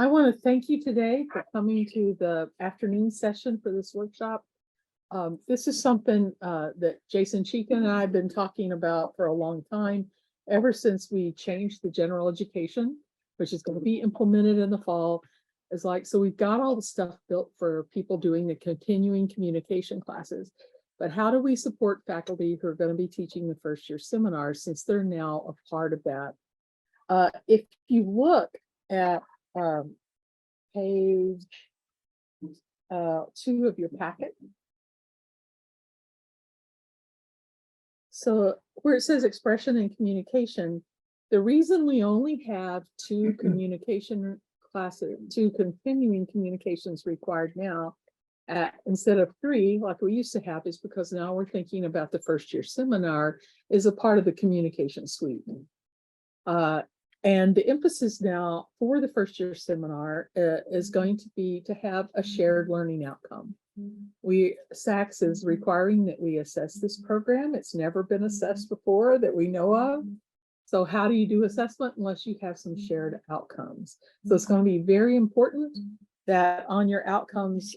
I want to thank you today for coming to the afternoon session for this workshop. This is something that Jason Chica and I have been talking about for a long time, ever since we changed the general education, which is going to be implemented in the fall. It's like, so we've got all the stuff built for people doing the continuing communication classes, but how do we support faculty who are going to be teaching the first year seminars, since they're now a part of that? If you look at page 2 of your packet. So where it says expression and communication, the reason we only have 2 communication classes, 2 continuing communications required now, instead of 3 like we used to have, is because now we're thinking about the first year seminar is a part of the communication suite. And the emphasis now for the first year seminar is going to be to have a shared learning outcome. SACS is requiring that we assess this program. It's never been assessed before that we know of. So how do you do assessment unless you have some shared outcomes? So it's going to be very important that on your outcomes,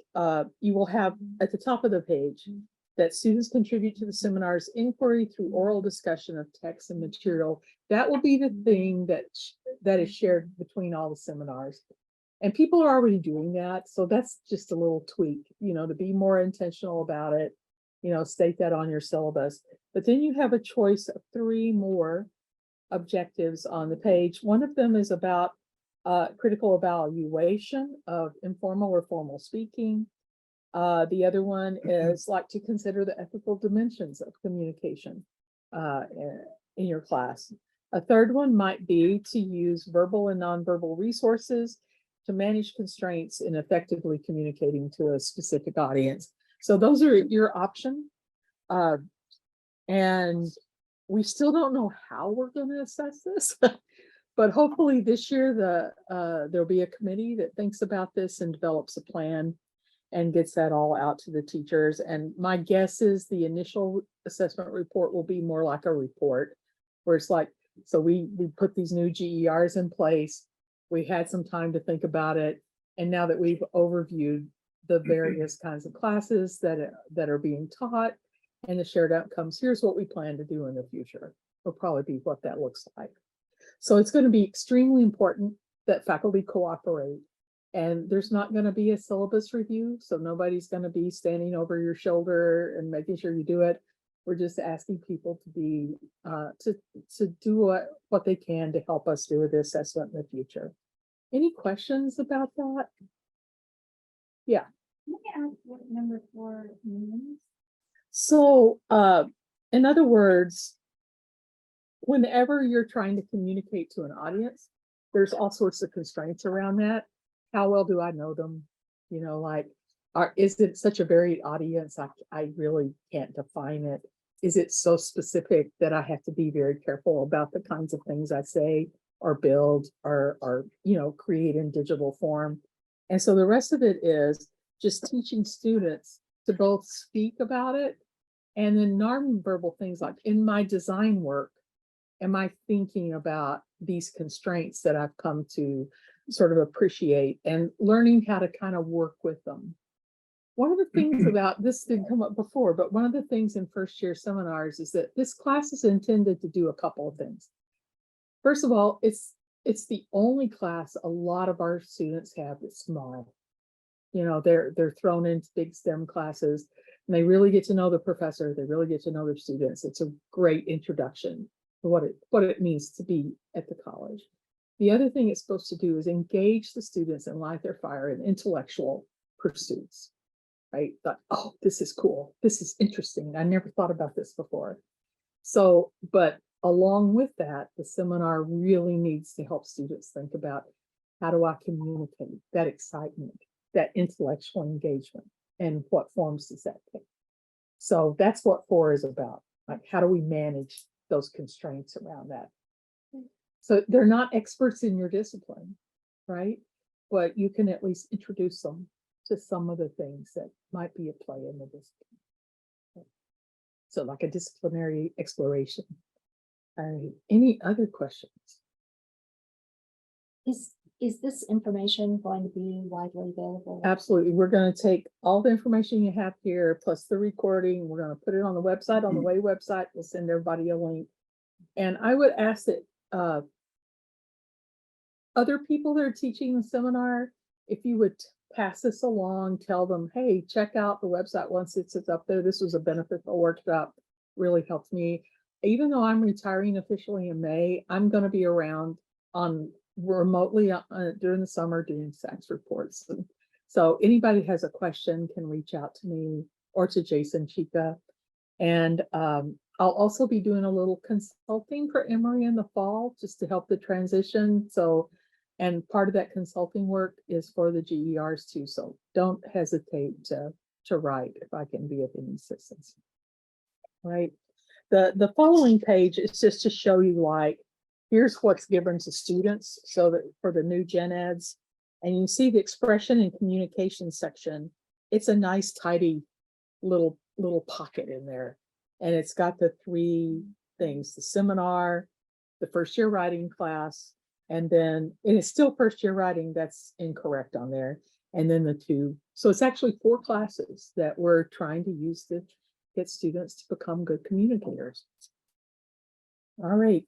you will have at the top of the page that students contribute to the seminar's inquiry through oral discussion of text and material. That will be the thing that is shared between all the seminars. And people are already doing that. So that's just a little tweak, to be more intentional about it, state that on your syllabus. But then you have a choice of 3 more objectives on the page. One of them is about critical evaluation of informal or formal speaking. The other one is like to consider the ethical dimensions of communication in your class. A third one might be to use verbal and nonverbal resources to manage constraints in effectively communicating to a specific audience. So those are your options. And we still don't know how we're going to assess this, but hopefully this year there'll be a committee that thinks about this and develops a plan and gets that all out to the teachers. And my guess is the initial assessment report will be more like a report where it's like, so we put these new GERs in place. We had some time to think about it. And now that we've overviewed the various kinds of classes that are being taught and the shared outcomes, here's what we plan to do in the future. Will probably be what that looks like. So it's going to be extremely important that faculty cooperate. And there's not going to be a syllabus review, so nobody's going to be standing over your shoulder and making sure you do it. We're just asking people to be to do what they can to help us do the assessment in the future. Any questions about that? Yeah. Can I ask what number 4 means? So, in other words, whenever you're trying to communicate to an audience, there's all sorts of constraints around that. How well do I know them? Is it such a varied audience? I really can't define it. Is it so specific that I have to be very careful about the kinds of things I say or build or create in digital form? And so the rest of it is just teaching students to both speak about it and then nonverbal things like, in my design work, am I thinking about these constraints that I've come to sort of appreciate and learning how to kind of work with them? One of the things about this didn't come up before, but one of the things in first year seminars is that this class is intended to do a couple of things. First of all, it's the only class a lot of our students have that's small. They're thrown into big STEM classes and they really get to know the professor. They really get to know their students. It's a great introduction to what it means to be at the college. The other thing it's supposed to do is engage the students and light their fire in intellectual pursuits, right? Thought, oh, this is cool. This is interesting. I never thought about this before. So, but along with that, the seminar really needs to help students think about, how do I communicate that excitement, that intellectual engagement, and what forms does that take? So that's what 4 is about. Like, how do we manage those constraints around that? So they're not experts in your discipline, right? But you can at least introduce them to some of the things that might be at play in the discipline. So like a disciplinary exploration. All right, any other questions? Is Is this information going to be widely available? Absolutely. We're going to take all the information you have here, plus the recording. We're going to put it on the website, on the Way website. We'll send everybody a link. And I would ask that other people that are teaching the seminar, if you would pass this along, tell them, hey, check out the website once it's up there. This was a beneficial workshop, really helped me. Even though I'm retiring officially in May, I'm going to be around on remotely during the summer doing SACS reports. And so anybody has a question can reach out to me or to Jason Chica. And I'll also be doing a little consulting for Emory in the fall just to help the transition. So, and part of that consulting work is for the GERs too. So don't hesitate to write if I can be of any assistance. Right. The following page is just to show you, like, here's what's given to students. So that for the new gen eds, and you see the expression and communication section, it's a nice tidy little pocket in there. And it's got the three things: the seminar, the first year writing class, and then and it's still first year writing, that's incorrect on there. And then the two. So it's actually 4 classes that we're trying to use to get students to become good communicators. All right.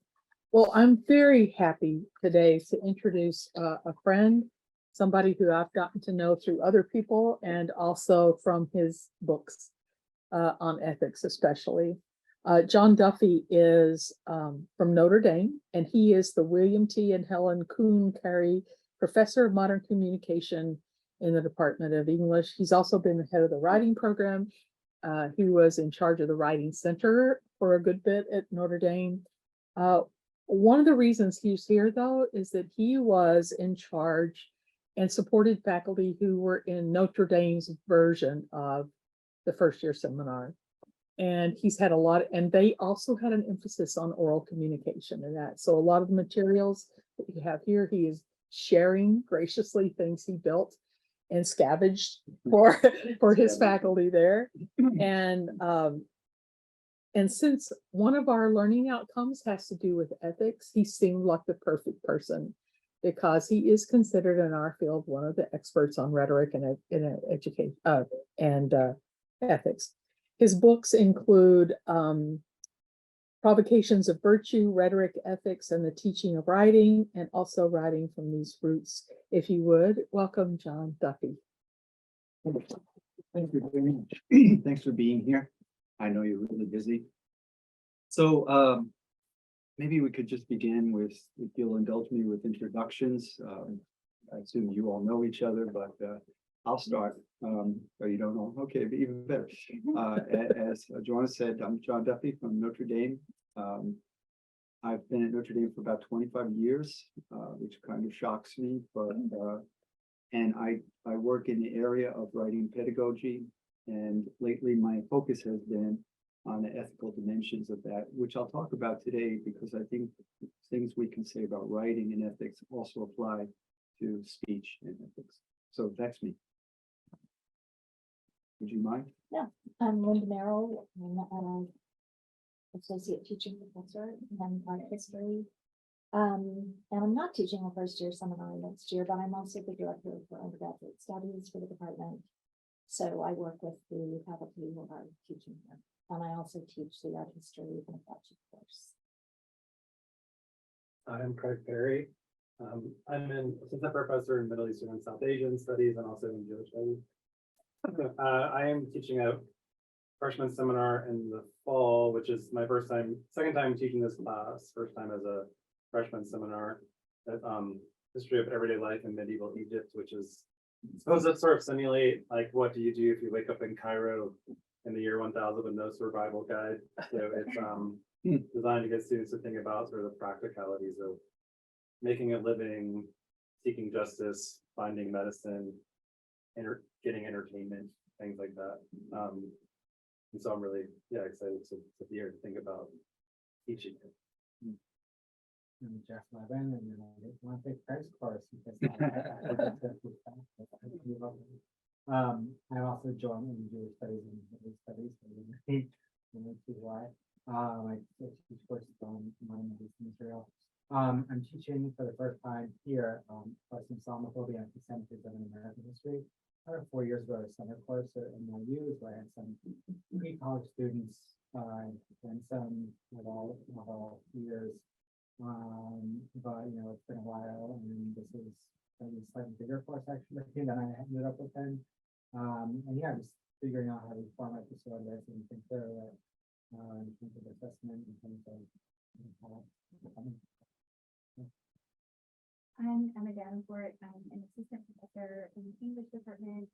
Well, I'm very happy today to introduce a friend, somebody who I've gotten to know through other people and also from his books on ethics, especially. John Duffy is from Notre Dame, and he is the William T. and Helen Kuhn Carey Professor of Modern Communication in the Department of English. He's also been the head of the writing program. He was in charge of the Writing Center for a good bit at Notre Dame. One of the reasons he's here, though, is that he was in charge and supported faculty who were in Notre Dame's version of the first year seminar. And he's had a lot, and they also had an emphasis on oral communication and that. So a lot of the materials that you have here, he is sharing graciously things he built and scavenged for his faculty there. And since one of our learning outcomes has to do with ethics, he seemed like the perfect person because he is considered in our field one of the experts on rhetoric and education and ethics. His books include Provocations of Virtue, Rhetoric, Ethics, and the Teaching of Writing, and also Writing from These Roots. If you would, welcome John Duffy. Thank you very much. Thanks for being here. I know you're really busy. So maybe we could just begin with, if you'll indulge me with introductions. I assume you all know each other, but I'll start. Or you don't know? Okay, but even better. As Joanna said, I'm John Duffy from Notre Dame. I've been at Notre Dame for about 25 years, which kind of shocks me, but and I work in the area of writing pedagogy, and lately my focus has been on the ethical dimensions of that, which I'll talk about today because I think things we can say about writing and ethics also apply to speech and ethics. So that's me. Would you mind? Yeah, I'm Linda Merrill. I'm an associate teaching professor in art history. And I'm not teaching a first year seminar next year, but I'm also the director for undergraduate studies for the department. So I work with the faculty who are teaching here. And I also teach the art history in a graduate course. I'm Craig Perry. I'm an assistant professor in Middle Eastern and South Asian studies and also in Jewish studies. I am teaching a freshman seminar in the fall, which is my second time teaching this class, first time as a freshman seminar at History of Everyday Life in Medieval Egypt, which is supposed to sort of simulate like what do you do if you wake up in Cairo in the year 1000 with no survival guide. So it's designed to get students to think about sort of the practicalities of making a living, seeking justice, finding medicine, getting entertainment, things like that. And so I'm really excited to be here to think about teaching it. I'm Jeff Levin, and then I want to take Craig's course because I also joined in Jewish studies and Middle studies. Why I teach courses on modern Middle Eastern Israel. I'm teaching for the first time here, plus in presenting American history. 4 years ago, a summer course at NYU, where I had some pre-college students, and some of all years. But it's been a while, and this is a slightly bigger course actually than I ended up with then. And yeah, just figuring out how to format the syllabus and think through it, in terms of assessment, in terms of I'm Emma Davenport. I'm an assistant professor in the English department,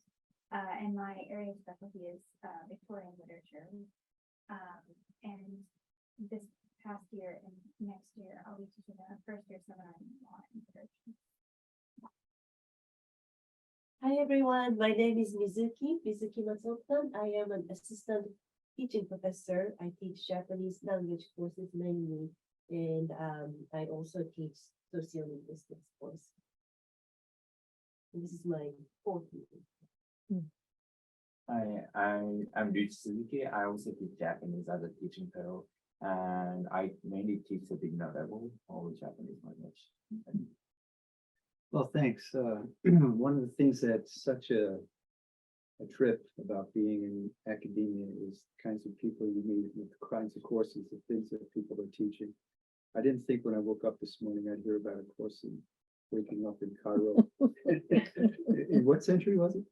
and my area of specialty is Victorian literature. And this past year and next year, I'll be teaching a first year seminar in law and literature. Hi everyone, my name is Mizuki Matsuoka. I am an assistant teaching professor. I teach Japanese language courses mainly, and I also teach sociolinguistics course. And this is my fourth meeting. I'm Rich Suzuki. I also teach Japanese as a teaching fellow, and I mainly teach the beginner level of Japanese language. Well, thanks. One of the things that's such a trip about being in academia is the kinds of people you meet with the kinds of courses, the things that people are teaching. I didn't think when I woke up this morning I'd hear about a course in waking up in Cairo. In what century was it?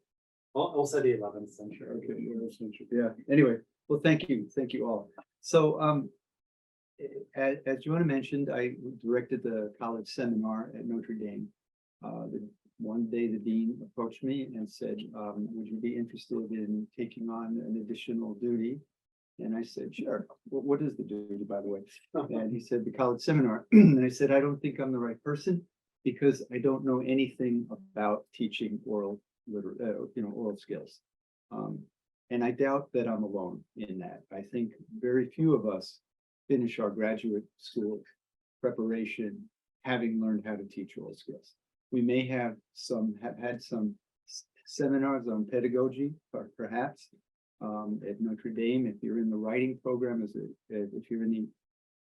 Also the 11th century. Okay, 11th century. Yeah. Anyway, well, thank you all. So, as Joanna mentioned, I directed the college seminar at Notre Dame. One day the dean approached me and said, would you be interested in taking on an additional duty? And I said, sure. Well, what is the duty, by the way? And he said, the college seminar. And I said, I don't think I'm the right person because I don't know anything about teaching oral skills. And I doubt that I'm alone in that. I think very few of us finish our graduate school preparation having learned how to teach oral skills. We may have had some seminars on pedagogy, perhaps, at Notre Dame. If you're in the writing program, if you're in the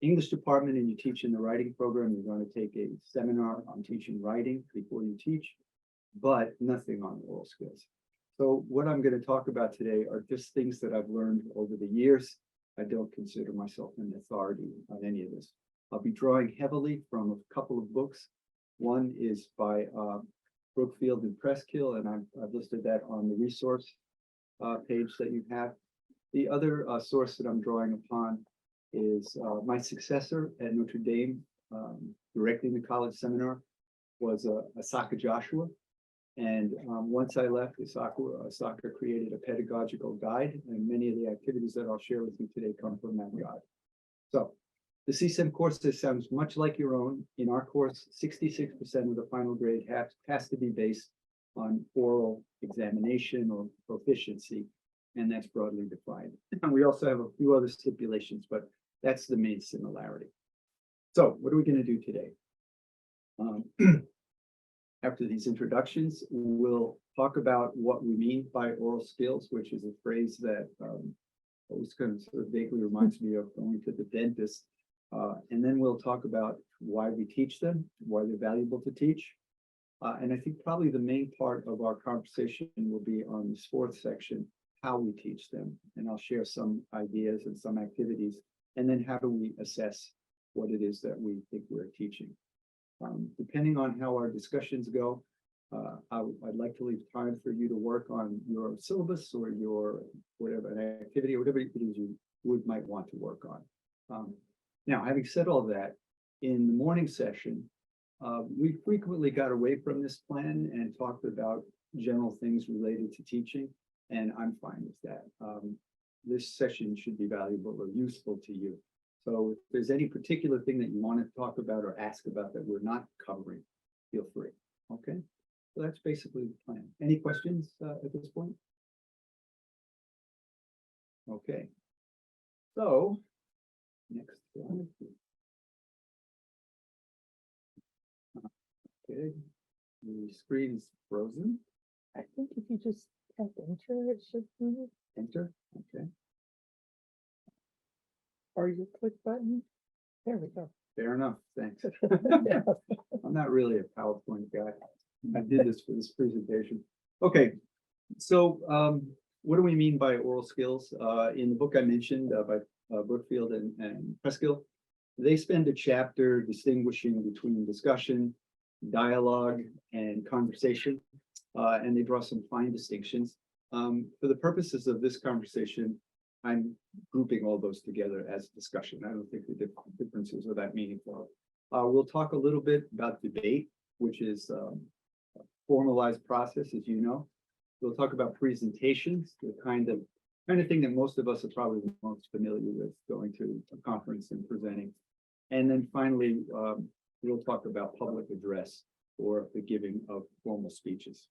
English department and you teach in the writing program, you're going to take a seminar on teaching writing before you teach, but nothing on oral skills. So what I'm going to talk about today are just things that I've learned over the years. I don't consider myself an authority on any of this. I'll be drawing heavily from a couple of books. One is by Brookfield and Preskill, and I've listed that on the resource page that you have. The other source that I'm drawing upon is my successor at Notre Dame, directing the college seminar, was Asaka Joshua. And once I left, Asaka created a pedagogical guide, and many of the activities that I'll share with you today come from that guide. So the CSEM course sounds much like your own. In our course, 66% of the final grade has to be based on oral examination or proficiency, and that's broadly defined. And we also have a few other stipulations, but that's the main similarity. So what are we going to do today? After these introductions, we'll talk about what we mean by oral skills, which is a phrase that always kind of sort of vaguely reminds me of going to the dentist. And then we'll talk about why we teach them, why they're valuable to teach. And I think probably the main part of our conversation will be on this fourth section, how we teach them. And I'll share some ideas and some activities. And then how do we assess what it is that we think we're teaching. Depending on how our discussions go, I'd like to leave time for you to work on your syllabus or your whatever an activity or whatever it is you might want to work on. Now, having said all that, in the morning session, we frequently got away from this plan and talked about general things related to teaching, and I'm fine with that. This session should be valuable or useful to you. So if there's any particular thing that you want to talk about or ask about that we're not covering, feel free. Okay, so that's basically the plan. Any questions at this point? Okay, so next slide. Okay, the screen's frozen. I think if you just tap enter, it should move, Enter. Okay, or your click button. There we go. fair enough. Thanks. I'm not really a PowerPoint guy. I did this for this presentation. Okay, so what do we mean by oral skills? In the book I mentioned by Brookfield and Preskill, they spend a chapter distinguishing between discussion, dialogue, and conversation, and they draw some fine distinctions. For the purposes of this conversation, I'm grouping all those together as discussion. I don't think the differences are that meaningful. We'll talk a little bit about debate, which is a formalized process, as you know. We'll talk about presentations, the kind of thing that most of us are probably most familiar with, going to a conference and presenting. And then finally, we'll talk about public address or the giving of formal speeches.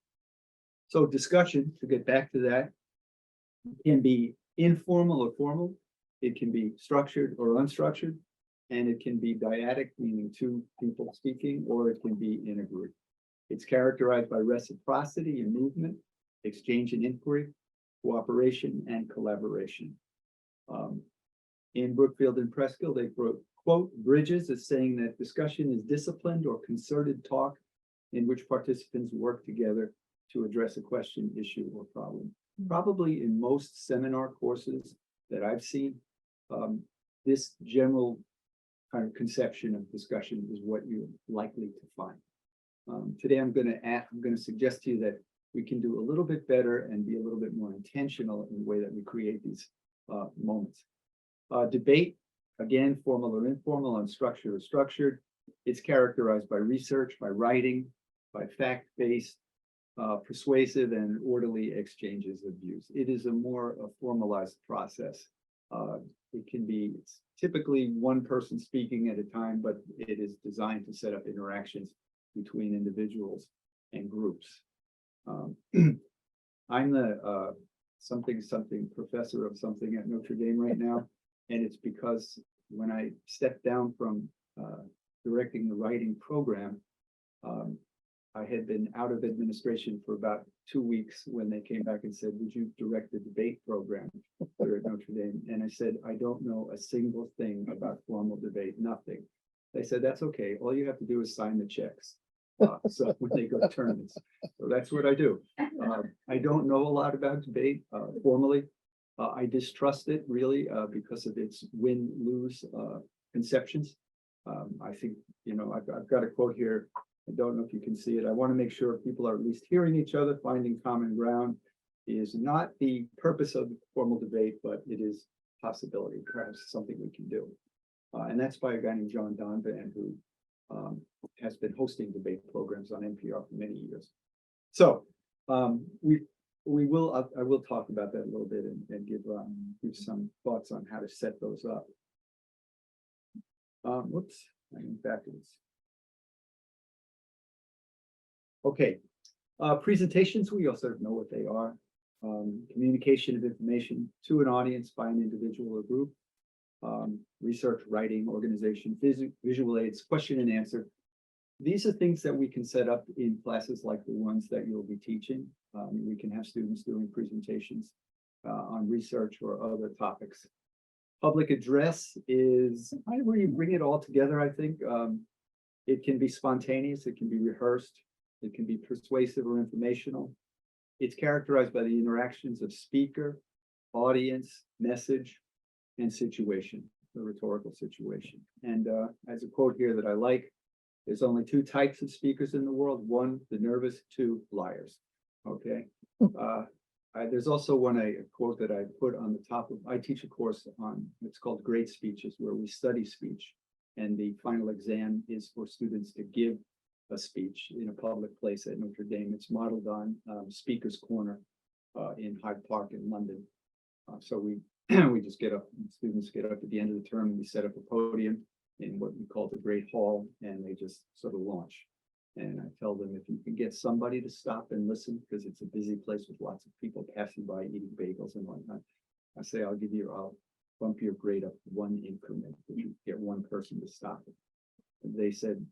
So discussion, to get back to that, can be informal or formal. It can be structured or unstructured, and it can be dyadic, meaning two people speaking, or it can be in a group. It's characterized by reciprocity and movement, exchange and inquiry, cooperation and collaboration. In Brookfield and Preskill, they quote Bridges as saying that discussion is disciplined or concerted talk in which participants work together to address a question, issue, or problem. Probably in most seminar courses that I've seen, this general kind of conception of discussion is what you're likely to find. Today, I'm going to suggest to you that we can do a little bit better and be a little bit more intentional in the way that we create these moments. Debate, again, formal or informal, unstructured or structured. It's characterized by research, by writing, by fact-based, persuasive and orderly exchanges of views. It is a more formalized process. It can be, it's typically one person speaking at a time, but it is designed to set up interactions between individuals and groups. I'm the something professor of something at Notre Dame right now, and it's because when I stepped down from directing the writing program, I had been out of administration for about 2 weeks when they came back and said, would you direct the debate program here at Notre Dame? And I said, I don't know a single thing about formal debate, nothing. They said, that's okay. All you have to do is sign the checks. So when they go to tournaments, so that's what I do. I don't know a lot about debate formally. I distrust it really because of its win-lose conceptions. I think, you know, I've got a quote here. I don't know if you can see it. I want to make sure people are at least hearing each other. Finding common ground is not the purpose of formal debate, but it is possibility, perhaps something we can do. And that's by a guy named John Donvan, who has been hosting debate programs on NPR for many years. So I will talk about that a little bit and give some thoughts on how to set those up. Whoops, I went backwards. Okay, presentations, we also know what they are. Communication of information to an audience by an individual or group. Research, writing, organization, visual aids, question and answer. These are things that we can set up in classes like the ones that you'll be teaching. We can have students doing presentations on research or other topics. Public address is where you bring it all together, I think. It can be spontaneous, it can be rehearsed, it can be persuasive or informational. It's characterized by the interactions of speaker, audience, message, and situation, the rhetorical situation. And as a quote here that I like, there's only two types of speakers in the world. One, the nervous, two, liars. Okay. There's also a quote that I put on the top of, I teach a course on, it's called Great Speeches, where we study speech. And the final exam is for students to give a speech in a public place at Notre Dame. It's modeled on Speaker's Corner in Hyde Park in London. So we just get up, students get up at the end of the term, and we set up a podium in what we call the Great Hall, and they just sort of launch. And I tell them, if you can get somebody to stop and listen, because it's a busy place with lots of people passing by eating bagels and whatnot, I say, I'll bump your grade up one increment if you get one person to stop it. And they said,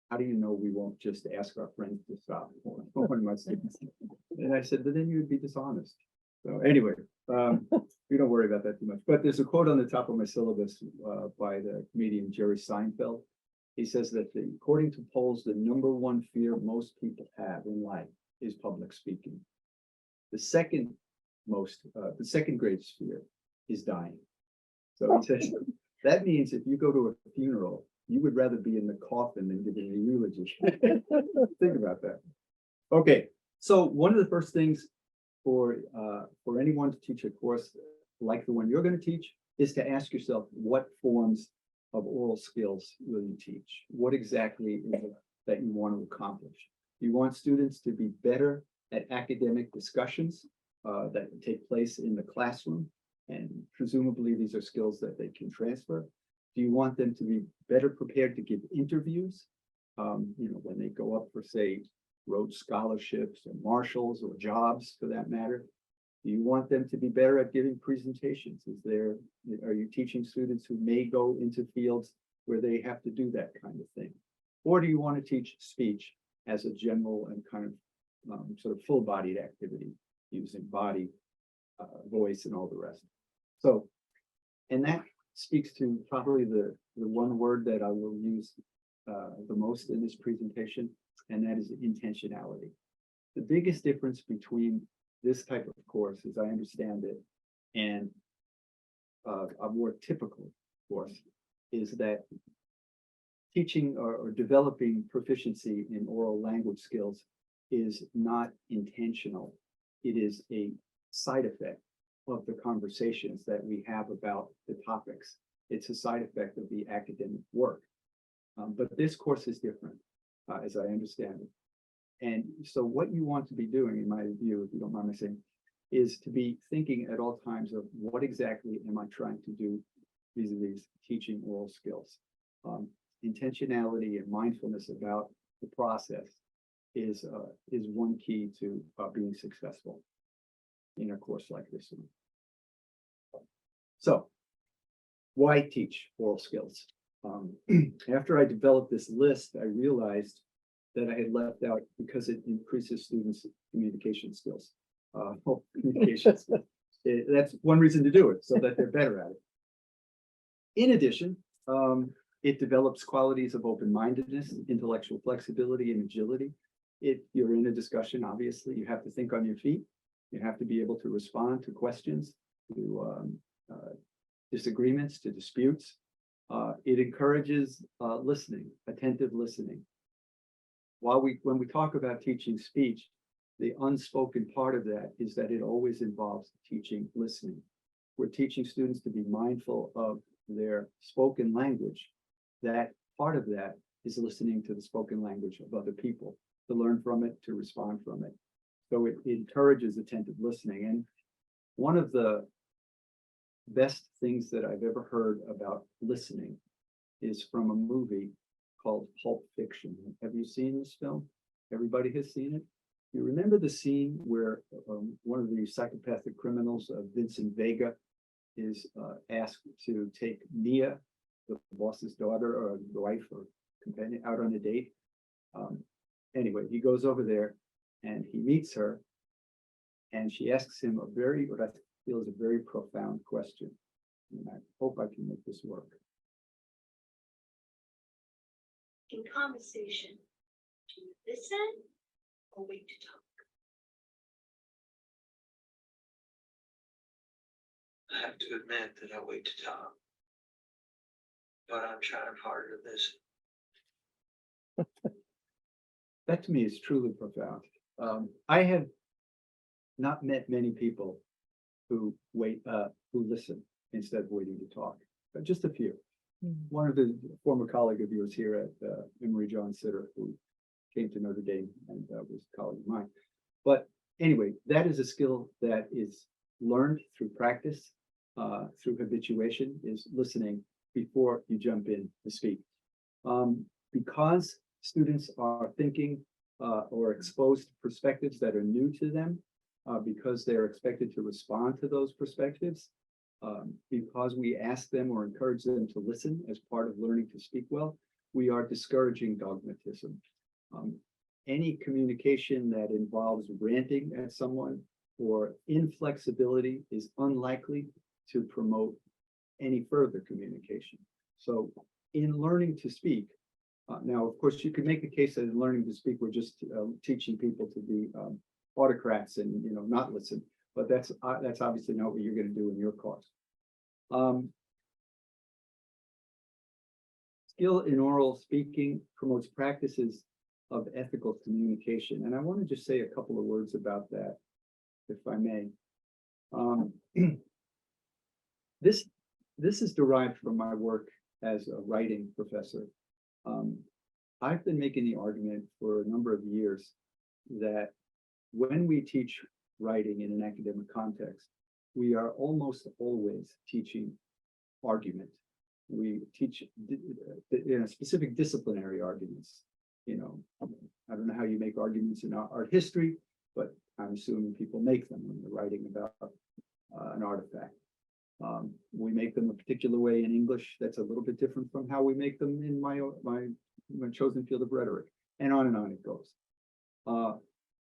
how do you know we won't just ask our friends to stop? One of my students. And I said, but then you would be dishonest. So anyway, we don't worry about that too much. But there's a quote on the top of my syllabus by the comedian Jerry Seinfeld. He says that according to polls, the number one fear most people have in life is public speaking. The second greatest fear is dying. So he says, that means if you go to a funeral, you would rather be in the coffin than giving a eulogy. Think about that. Okay, so one of the first things for anyone to teach a course like the one you're going to teach is to ask yourself, what forms of oral skills will you teach? What exactly is it that you want to accomplish? You want students to be better at academic discussions that take place in the classroom, and presumably these are skills that they can transfer. Do you want them to be better prepared to give interviews? When they go up for, say, Rhodes scholarships or Marshalls or jobs for that matter? Do you want them to be better at giving presentations? Are you teaching students who may go into fields where they have to do that kind of thing? Or do you want to teach speech as a general and kind of sort of full-bodied activity using body, voice, and all the rest? So, and that speaks to probably the one word that I will use the most in this presentation, and that is intentionality. The biggest difference between this type of course, as I understand it, and a more typical course is that teaching or developing proficiency in oral language skills is not intentional. It is a side effect of the conversations that we have about the topics. It's a side effect of the academic work. But this course is different, as I understand it. And so what you want to be doing, in my view, if you don't mind me saying, is to be thinking at all times of what exactly am I trying to do vis-a-vis teaching oral skills. Intentionality and mindfulness about the process is one key to being successful in a course like this one. So, why teach oral skills? After I developed this list, I realized that I had left out because it increases students' communication skills. That's one reason to do it, so that they're better at it. In addition, it develops qualities of open-mindedness, intellectual flexibility, and agility. If you're in a discussion, obviously, you have to think on your feet. You have to be able to respond to questions, to disagreements, to disputes. It encourages listening, attentive listening. When we talk about teaching speech, the unspoken part of that is that it always involves teaching listening. We're teaching students to be mindful of their spoken language. That part of that is listening to the spoken language of other people, to learn from it, to respond from it. So it encourages attentive listening. And one of the best things that I've ever heard about listening is from a movie called Pulp Fiction. Have you seen this film? Everybody has seen it? You remember the scene where one of the psychopathic criminals, Vincent Vega, is asked to take Mia, the boss's daughter or wife or companion, out on a date? Anyway, he goes over there and he meets her, and she asks him what I feel is a very profound question. And I hope I can make this work. In conversation, do you listen or wait to talk? I have to admit that I wait to talk, but I'm trying harder to listen. That to me is truly profound. I have not met many people who listen instead of waiting to talk, but just a few. One of the former colleague of yours here at Emory, John Sitter, who came to Notre Dame and was a colleague of mine. But anyway, that is a skill that is learned through practice, through habituation, is listening before you jump in to speak. Because students are thinking or exposed to perspectives that are new to them, because they're expected to respond to those perspectives, because we ask them or encourage them to listen as part of learning to speak well, we are discouraging dogmatism. Any communication that involves ranting at someone or inflexibility is unlikely to promote any further communication. So in learning to speak, Now, of course, you could make a case that in learning to speak, we're just teaching people to be autocrats and, you know, not listen. But that's obviously not what you're going to do in your course. Skill in oral speaking promotes practices of ethical communication. And I want to just say a couple of words about that, if I may. This is derived from my work as a writing professor. I've been making the argument for a number of years that when we teach writing in an academic context, we are almost always teaching argument. We teach specific disciplinary arguments. You know, I don't know how you make arguments in art history, but I'm assuming people make them when they're writing about an artifact. We make them a particular way in English that's a little bit different from how we make them in my chosen field of rhetoric, and on it goes.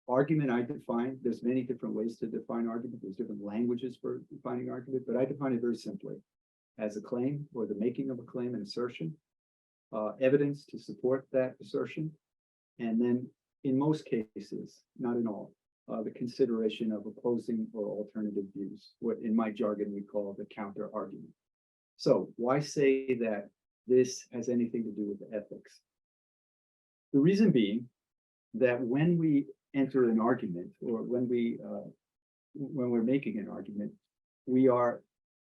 Argument I define, there's many different ways to define argument. There's different languages for defining argument, but I define it very simply as a claim or the making of a claim and assertion, evidence to support that assertion, and then in most cases, not in all, the consideration of opposing or alternative views, what in my jargon we call the counter argument. So why say that this has anything to do with ethics? The reason being that when we enter an argument, or when we're making an argument, we are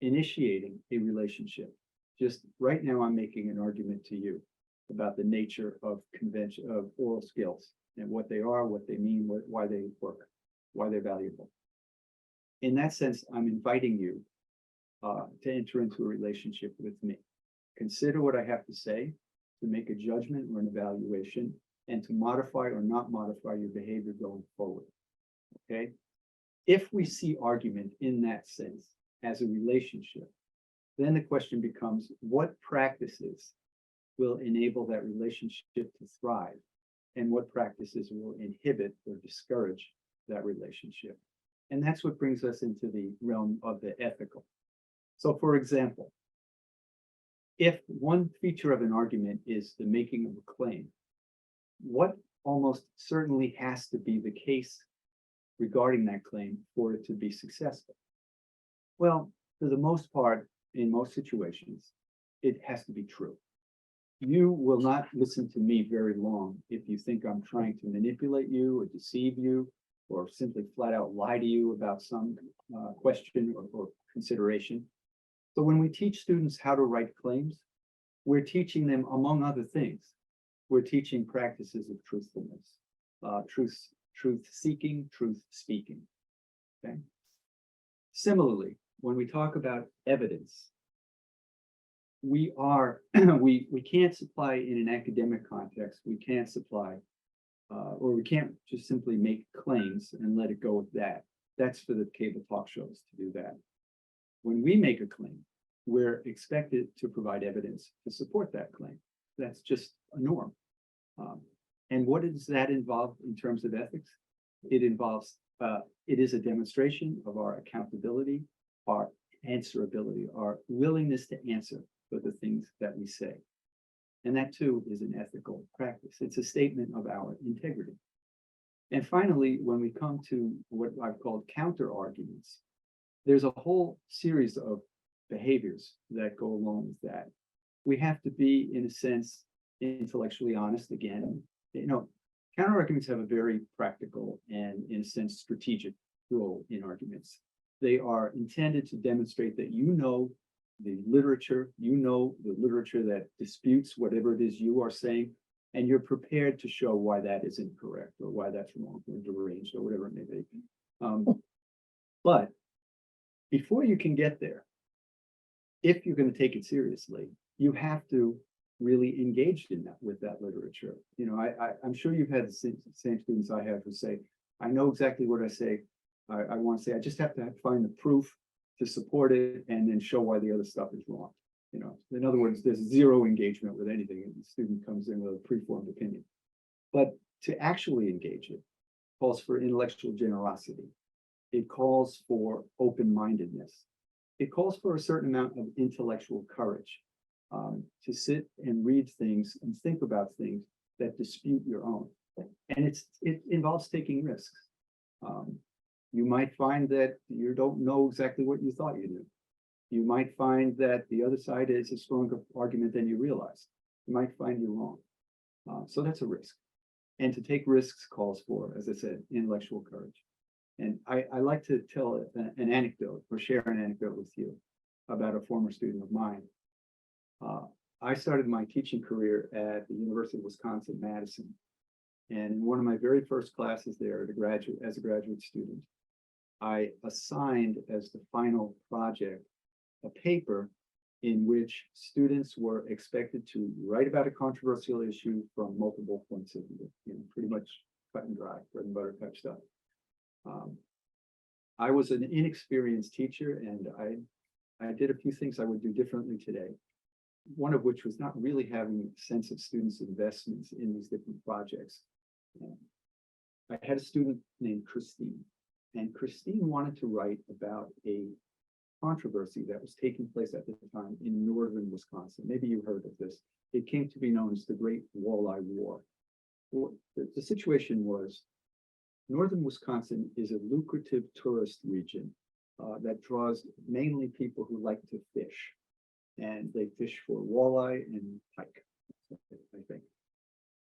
initiating a relationship. Just right now, I'm making an argument to you about the nature of oral skills and what they are, what they mean, why they work, why they're valuable. In that sense, I'm inviting you to enter into a relationship with me. Consider what I have to say, to make a judgment or an evaluation, and to modify or not modify your behavior going forward. Okay? If we see argument in that sense as a relationship, then the question becomes, what practices will enable that relationship to thrive, and what practices will inhibit or discourage that relationship? And that's what brings us into the realm of the ethical. So, for example, if one feature of an argument is the making of a claim, what almost certainly has to be the case regarding that claim for it to be successful? Well, for the most part, in most situations, it has to be true. You will not listen to me very long if you think I'm trying to manipulate you or deceive you, or simply flat out lie to you about some question or consideration. So when we teach students how to write claims, we're teaching them, among other things, we're teaching practices of truthfulness, truth seeking, truth speaking. Okay. Similarly, when we talk about evidence, we can't supply in an academic context. We can't supply, or we can't just simply make claims and let it go with that. That's for the cable talk shows to do that. When we make a claim, we're expected to provide evidence to support that claim. That's just a norm. And what does that involve in terms of ethics? It involves, it is a demonstration of our accountability, our answerability, our willingness to answer for the things that we say. And that too is an ethical practice. It's a statement of our integrity. And finally, when we come to what I've called counter arguments, there's a whole series of behaviors that go along with that. We have to be, in a sense, intellectually honest again. You know, counter arguments have a very practical and, in a sense, strategic role in arguments. They are intended to demonstrate that you know the literature that disputes whatever it is you are saying, and you're prepared to show why that is incorrect or why that's wrong or deranged or whatever it may be. But before you can get there, if you're going to take it seriously, you have to really engage in that with that literature. You know, I'm sure you've had the same students I have who say, I know exactly what I say. I want to say, I just have to find the proof to support it and then show why the other stuff is wrong. You know, in other words, there's zero engagement with anything, and the student comes in with a preformed opinion. But to actually engage it calls for intellectual generosity. It calls for open-mindedness. It calls for a certain amount of intellectual courage. to sit and read things and think about things that dispute your own. And it involves taking risks. You might find that you don't know exactly what you thought you knew. You might find that the other side is a stronger argument than you realize. You might find you're wrong. So that's a risk. And to take risks calls for, as I said, intellectual courage. And I like to tell an anecdote or share an anecdote with you about a former student of mine. I started my teaching career at the University of Wisconsin-Madison. And in one of my very first classes there as a graduate student, I assigned as the final project a paper in which students were expected to write about a controversial issue from multiple points of view, pretty much cut and dry, bread and butter type stuff. I was an inexperienced teacher, and I did a few things I would do differently today. One of which was not really having a sense of students' investments in these different projects. I had a student named Christine, and Christine wanted to write about a controversy that was taking place at the time in northern Wisconsin. Maybe you heard of this. It came to be known as the Great Walleye War. Well, the situation was, northern Wisconsin is a lucrative tourist region that draws mainly people who like to fish. And they fish for walleye and pike, I think.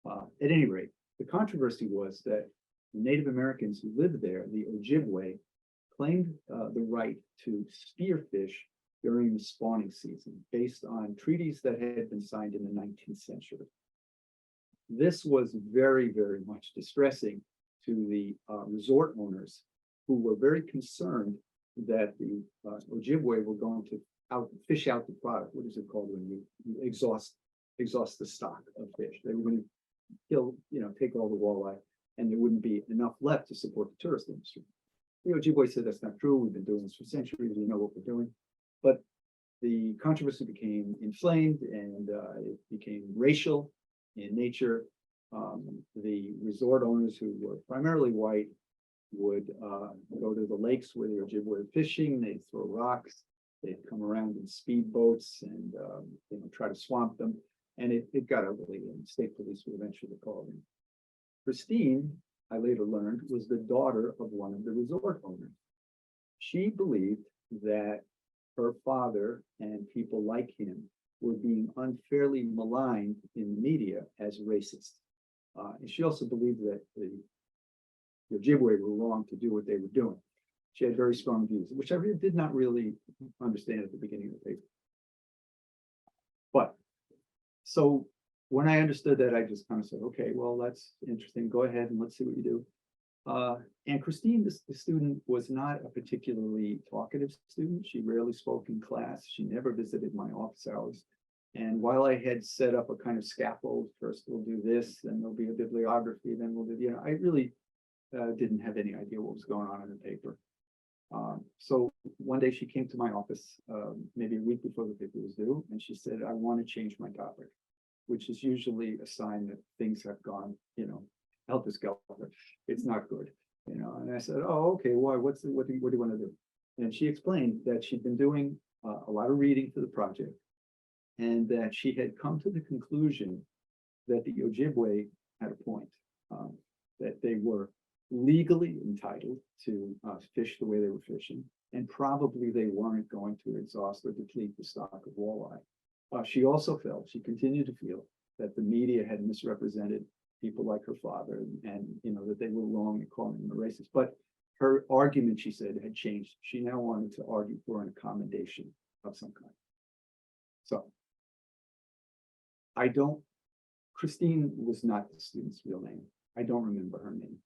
At any rate, the controversy was that Native Americans who lived there, the Ojibwe, claimed the right to spearfish during the spawning season based on treaties that had been signed in the 19th century. This was very, very much distressing to the resort owners who were very concerned that the Ojibwe were going to fish out the product. What is it called when you exhaust the stock of fish? They were going to kill, take all the walleye, and there wouldn't be enough left to support the tourist industry. The Ojibwe said that's not true. We've been doing this for centuries. We know what we're doing. But the controversy became inflamed, and it became racial in nature. The resort owners, who were primarily white, would go to the lakes where the Ojibwe were fishing. They'd throw rocks. They'd come around in speedboats and try to swamp them. And it got ugly, and state police would eventually call in. Christine, I later learned, was the daughter of one of the resort owners. She believed that her father and people like him were being unfairly maligned in the media as racist. And she also believed that the Ojibwe were wrong to do what they were doing. She had very strong views, which I really did not really understand at the beginning of the paper. But so when I understood that, I just kind of said, okay, well, that's interesting. Go ahead and let's see what you do. And Christine, the student, was not a particularly talkative student. She rarely spoke in class. She never visited my office hours. And while I had set up a kind of scaffold, first we'll do this, then there'll be a bibliography, then we'll do, I really didn't have any idea what was going on in the paper. So one day she came to my office, maybe a week before the paper was due, and she said, I want to change my topic, which is usually a sign that things have gone, helter skelter. It's not good, And I said, oh, okay, why? What do you want to do? And she explained that she'd been doing a lot of reading for the project, and that she had come to the conclusion that the Ojibwe had a point, that they were legally entitled to fish the way they were fishing, and probably they weren't going to exhaust or deplete the stock of walleye. She also felt, she continued to feel, that the media had misrepresented people like her father, and that they were wrong in calling them a racist. But her argument, she said, had changed. She now wanted to argue for an accommodation of some kind. So Christine was not the student's real name. I don't remember her name.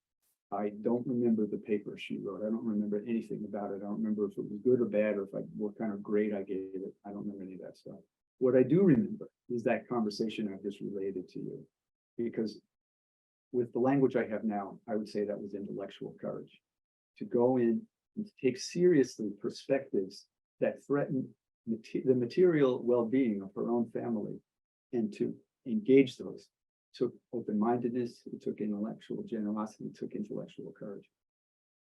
I don't remember the paper she wrote. I don't remember anything about it. I don't remember if it was good or bad, or what kind of grade I gave it. I don't remember any of that stuff. What I do remember is that conversation I've just related to you, because with the language I have now, I would say that was intellectual courage, to go in and to take seriously perspectives that threaten the material well-being of her own family, and to engage those. Took open-mindedness, it took intellectual generosity, it took intellectual courage.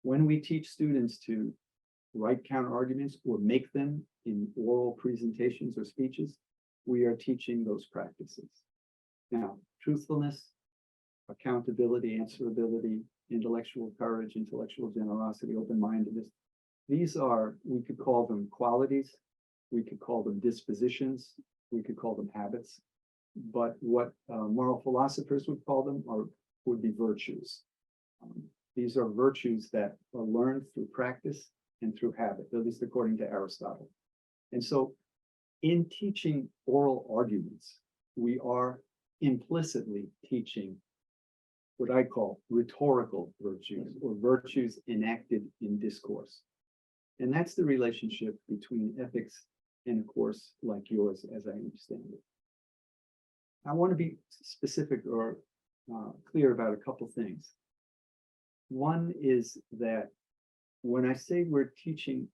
When we teach students to write counter arguments or make them in oral presentations or speeches, we are teaching those practices. Now, truthfulness, accountability, answerability, intellectual courage, intellectual generosity, open-mindedness. These are, we could call them qualities, we could call them dispositions, we could call them habits. But what moral philosophers would call them would be virtues. These are virtues that are learned through practice and through habit, at least according to Aristotle. And so in teaching oral arguments, we are implicitly teaching what I call rhetorical virtues, or virtues enacted in discourse. And that's the relationship between ethics and a course like yours, as I understand it. I want to be specific or clear about a couple things. One is that when I say we're teaching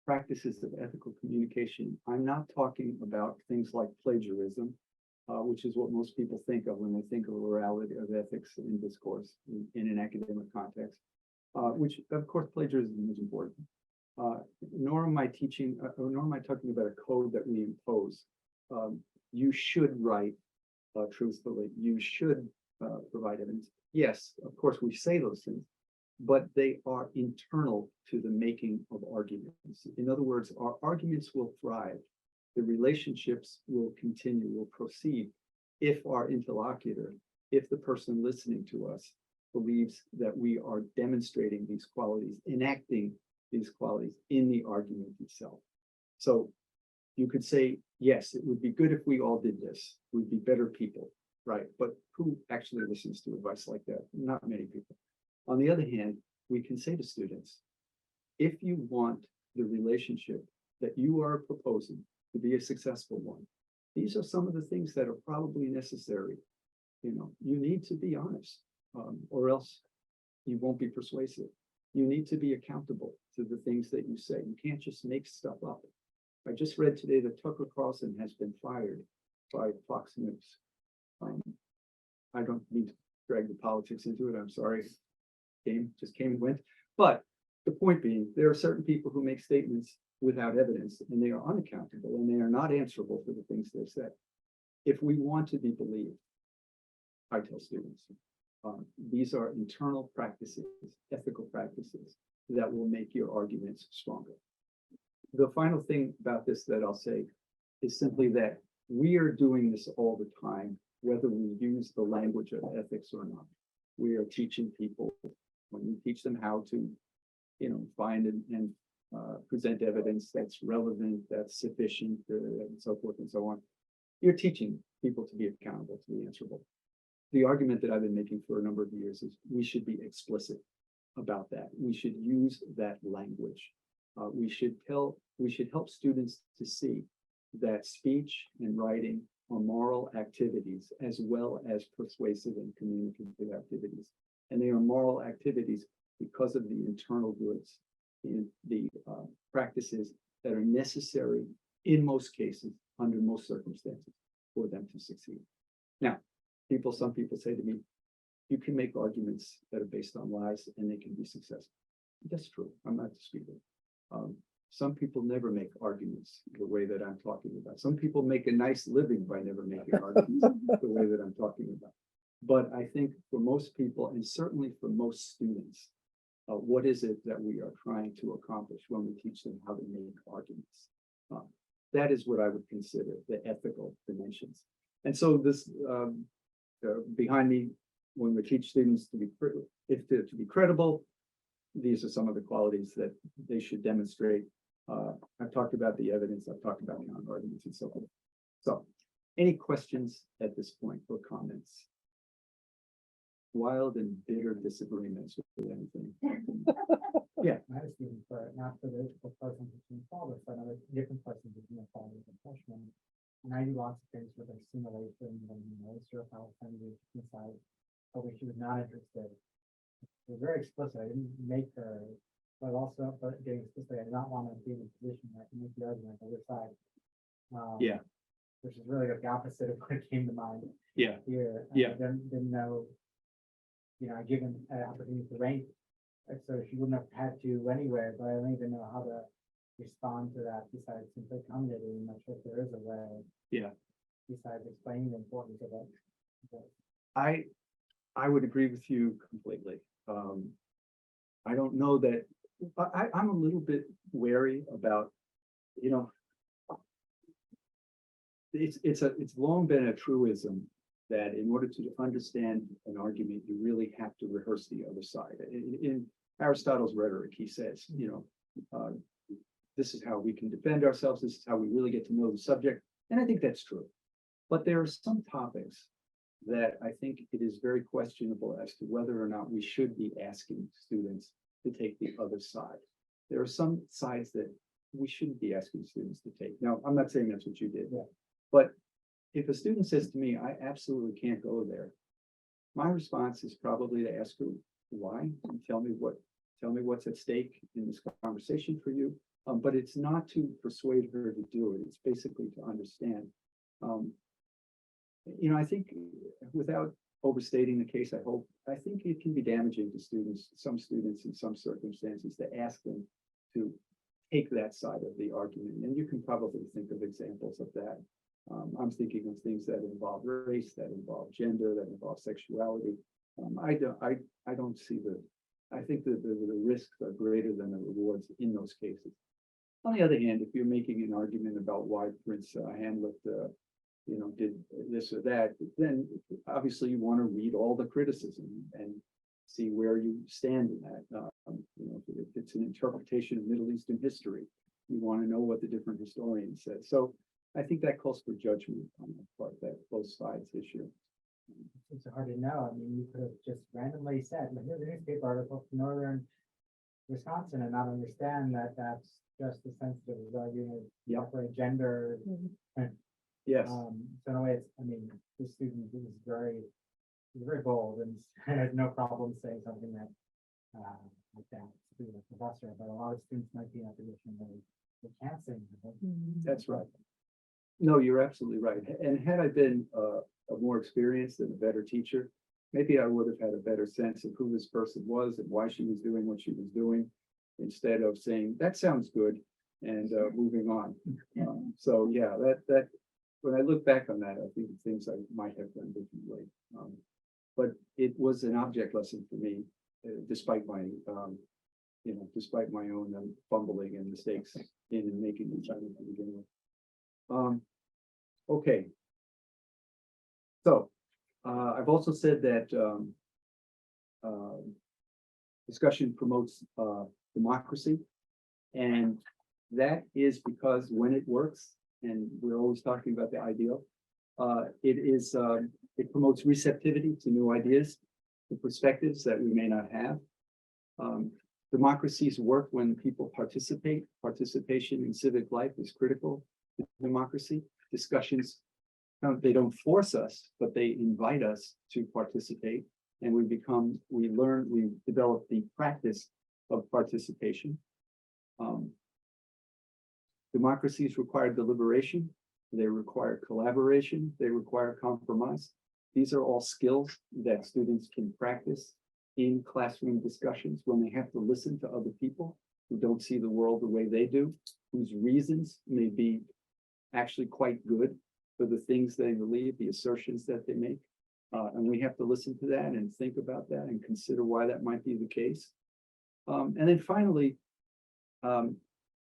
practices of ethical communication, I'm not talking about things like plagiarism, which is what most people think of when they think of orality, of ethics in discourse in an academic context, which of course plagiarism is important. Nor am I talking about a code that we impose. You should write truthfully, you should provide evidence. Yes, of course we say those things, but they are internal to the making of arguments. In other words, our arguments will thrive, the relationships will continue, will proceed if our interlocutor, if the person listening to us believes that we are demonstrating these qualities, enacting these qualities in the argument itself. So you could say, yes, it would be good if we all did this. We'd be better people, right? But who actually listens to advice like that? Not many people. On the other hand, we can say to students, if you want the relationship that you are proposing to be a successful one, these are some of the things that are probably necessary. You need to be honest, or else you won't be persuasive. You need to be accountable to the things that you say. You can't just make stuff up. I just read today that Tucker Carlson has been fired by Fox News. I don't mean to drag the politics into it. I'm sorry. Game just came and went. But the point being, there are certain people who make statements without evidence, and they are unaccountable, and they are not answerable for the things they say. If we want to be believed, I tell students, these are internal practices, ethical practices that will make your arguments stronger. The final thing about this that I'll say is simply that we are doing this all the time, whether we use the language of ethics or not. We are teaching people, when we teach them how to, find and present evidence that's relevant, that's sufficient, and so forth and so on. You're teaching people to be accountable, to be answerable. The argument that I've been making for a number of years is we should be explicit about that. We should use that language. We should help students to see that speech and writing are moral activities as well as persuasive and communicative activities. And they are moral activities because of the internal goods, the practices that are necessary in most cases, under most circumstances, for them to succeed. Now, some people say to me, you can make arguments that are based on lies and they can be successful. That's true. I'm not disputing. Some people never make arguments the way that I'm talking about. Some people make a nice living by never making arguments the way that I'm talking about. But I think for most people, and certainly for most students, what is it that we are trying to accomplish when we teach them how to make arguments? That is what I would consider the ethical dimensions. And so this, behind me, when we teach students to be credible, these are some of the qualities that they should demonstrate. I've talked about the evidence, I've talked about counter arguments and so forth. So, any questions at this point or comments? Wild and bitter disagreements with anything? Yeah. I had a student for, not for the person who's involved, but another different person who's in the college and freshman. And I do lots of things with like simulation and sort of how inside, but when she was not interested, it was very explicit. I didn't make her, but also getting explicit, I did not want to be in a position where I can make the argument on the other side. Yeah. Which is really like the opposite of what came to mind. Yeah. Here. Yeah. I didn't know, I given an opportunity to rank, so she wouldn't have had to anyway, but I don't even know how to respond to that besides simply accommodating. I'm not sure if there is a way. Yeah. besides explaining the importance of it. I would agree with you completely. I don't know that, I'm a little bit wary about, you know, it's long been a truism that in order to understand an argument, you really have to rehearse the other side. In Aristotle's rhetoric, he says, you know, this is how we can defend ourselves. This is how we really get to know the subject. And I think that's true. But there are some topics that I think it is very questionable as to whether or not we should be asking students to take the other side. There are some sides that we shouldn't be asking students to take. Now, I'm not saying that's what you did, Yeah. but if a student says to me, I absolutely can't go there, my response is probably to ask her why, and tell me what's at stake in this conversation for you. But it's not to persuade her to do it. It's basically to understand. You know, I think without overstating the case, I think it can be damaging to students, some students in some circumstances, to ask them to take that side of the argument. And you can probably think of examples of that. I'm thinking of things that involve race, that involve gender, that involve sexuality. I don't see I think that the risks are greater than the rewards in those cases. On the other hand, if you're making an argument about why Prince Hamlet, you know, did this or that, then obviously you want to read all the criticism and see where you stand in that. You know, if it's an interpretation of Middle Eastern history, you want to know what the different historians said. So I think that calls for judgment on the part, that both sides issue. It's hard to know. I mean, you could have just randomly said, "Well, here's a newspaper article from northern Wisconsin," and not understand that that's just as sensitive as arguing for gender. Yes. So in a way, it's, I mean, the student is very bold and has no problem saying something that, like that to the professor, but a lot of students might be in a position where they can't say anything. That's right. No, you're absolutely right. And had I been a more experienced and a better teacher, maybe I would have had a better sense of who this person was and why she was doing what she was doing, instead of saying, that sounds good, and moving on. So yeah, that when I look back on that, I think things I might have done differently. But it was an object lesson for me, despite my you know, despite my own fumbling and mistakes in making the assignment to begin with. Okay. So I've also said that discussion promotes democracy, and that is because when it works, and we're always talking about the ideal, it promotes receptivity to new ideas, to perspectives that we may not have. Democracies work when people participate. Participation in civic life is critical to democracy. Discussions, they don't force us, but they invite us to participate, and we learn, we develop the practice of participation. Democracies require deliberation, they require collaboration, they require compromise. These are all skills that students can practice in classroom discussions when they have to listen to other people who don't see the world the way they do, whose reasons may be actually quite good for the things they believe, the assertions that they make. And we have to listen to that and think about that and consider why that might be the case. And then finally,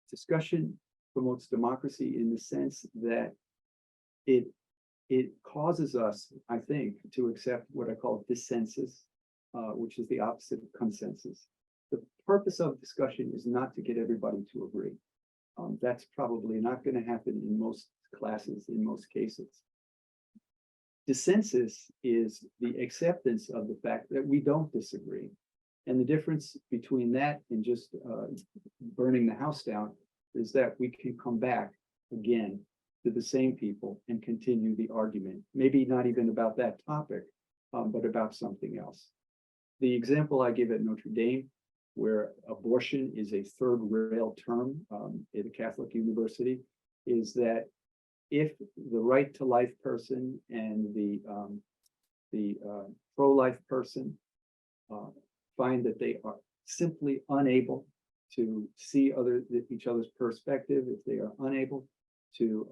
discussion promotes democracy in the sense that it causes us, I think, to accept what I call dissensus, which is the opposite of consensus. The purpose of discussion is not to get everybody to agree. That's probably not going to happen in most classes, in most cases. Dissensus is the acceptance of the fact that we don't disagree. And the difference between that and just burning the house down is that we can come back again to the same people and continue the argument. Maybe not even about that topic, but about something else. The example I give at Notre Dame, where abortion is a third rail term at a Catholic university, is that if the right to life person and the pro-life person find that they are simply unable to see each other's perspective, if they are unable to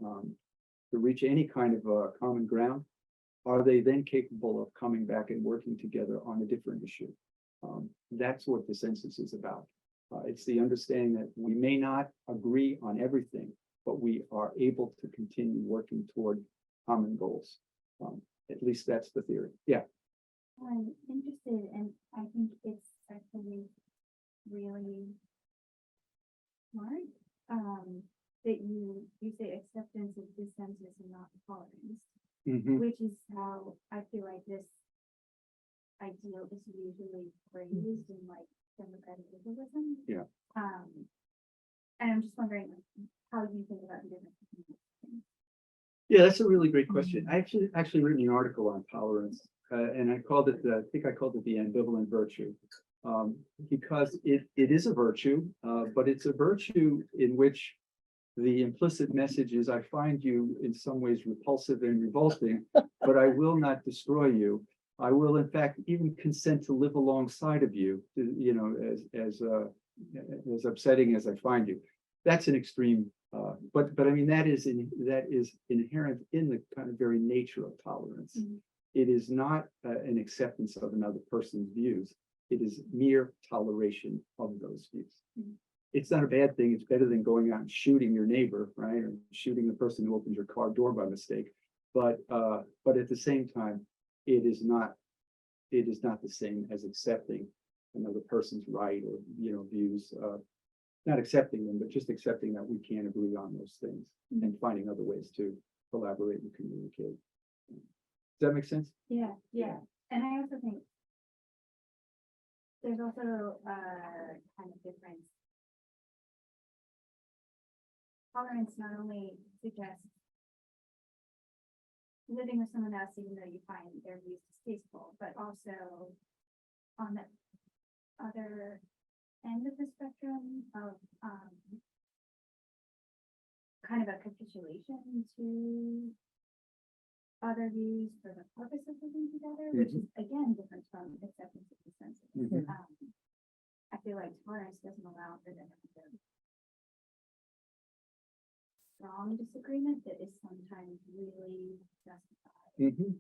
to reach any kind of common ground, are they then capable of coming back and working together on a different issue? That's what the census is about. It's the understanding that we may not agree on everything, but we are able to continue working toward common goals. At least that's the theory. Yeah. I'm interested, and I think it's actually really smart, that you say acceptance of dissensus and not tolerance, Mhm. which is how I feel like this ideal is usually phrased in like democratic liberalism. Yeah. And I'm just wondering how you think about the difference between these things. Yeah, that's a really great question. I actually written an article on tolerance, and I called it, I think I called it the ambivalent virtue. Because it is a virtue, but it's a virtue in which the implicit message is, I find you in some ways repulsive and revolting, but I will not destroy you. I will, in fact, even consent to live alongside of you, you know, as upsetting as I find you. That's an extreme, but I mean, that is inherent in the kind of very nature of tolerance. Mhm. It is not an acceptance of another person's views. It is mere toleration of those views. Mhm. It's not a bad thing. It's better than going out and shooting your neighbor, right? Or shooting the person who opens your car door by mistake. But at the same time, it is not the same as accepting another person's right or, you know, views. Not accepting them, but just accepting that we can't agree on those things and finding other ways to collaborate and communicate. Does that make sense? Yeah, yeah. And I also think there's also a kind of difference. Tolerance not only suggests living with someone else even though you find their views distasteful, but also on the other end of the spectrum of kind of a capitulation to other views for the purpose of living together, which is again different from acceptance of dissensus. Mhm. I feel like tolerance doesn't allow for the kind of strong disagreement that is sometimes really justified. Mhm.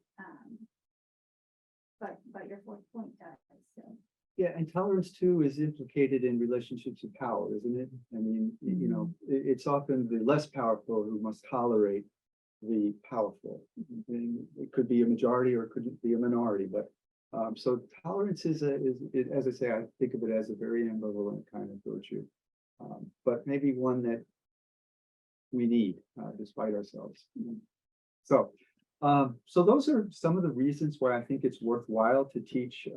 But your fourth point does, so. Yeah, and tolerance too is implicated in relationships of power, isn't it? I mean, you know, it's often the less powerful who must tolerate the powerful. And it could be a majority or it could be a minority, but so tolerance is as I say, I think of it as a very ambivalent kind of virtue, but maybe one that we need despite ourselves. So, so those are some of the reasons why I think it's worthwhile to teach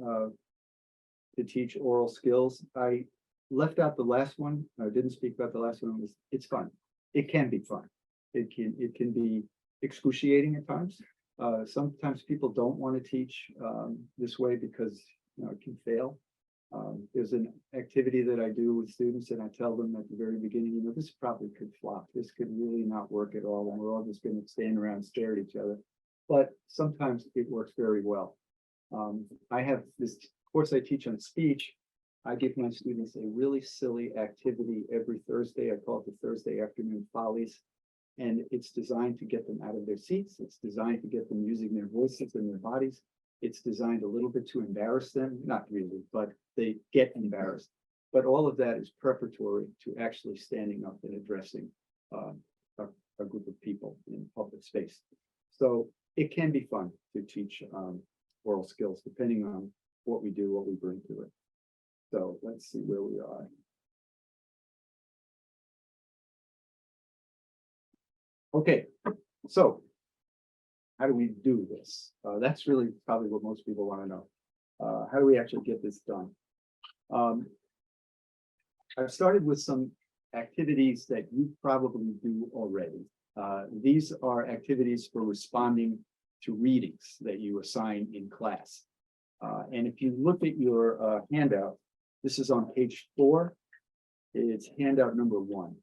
oral skills. I left out the last one. I didn't speak about the last one. It's fun. It can be fun. It can be excruciating at times. Sometimes people don't want to teach this way because, you know, it can fail. There's an activity that I do with students and I tell them at the very beginning, you know, this probably could flop. This could really not work at all. And we're all just going to stand around and stare at each other. But sometimes it works very well. I have this course I teach on speech. I give my students a really silly activity every Thursday. I call it the Thursday afternoon follies. And it's designed to get them out of their seats. It's designed to get them using their voices and their bodies. It's designed a little bit to embarrass them, not really, but they get embarrassed. But all of that is preparatory to actually standing up and addressing a group of people in public space. So it can be fun to teach oral skills, depending on what we do, what we bring to it. So let's see where we are. Okay, so how do we do this? That's really probably what most people want to know. How do we actually get this done? I've started with some activities that you probably do already. These are activities for responding to readings that you assign in class. And if you look at your handout, this is on page 4. It's handout number 1.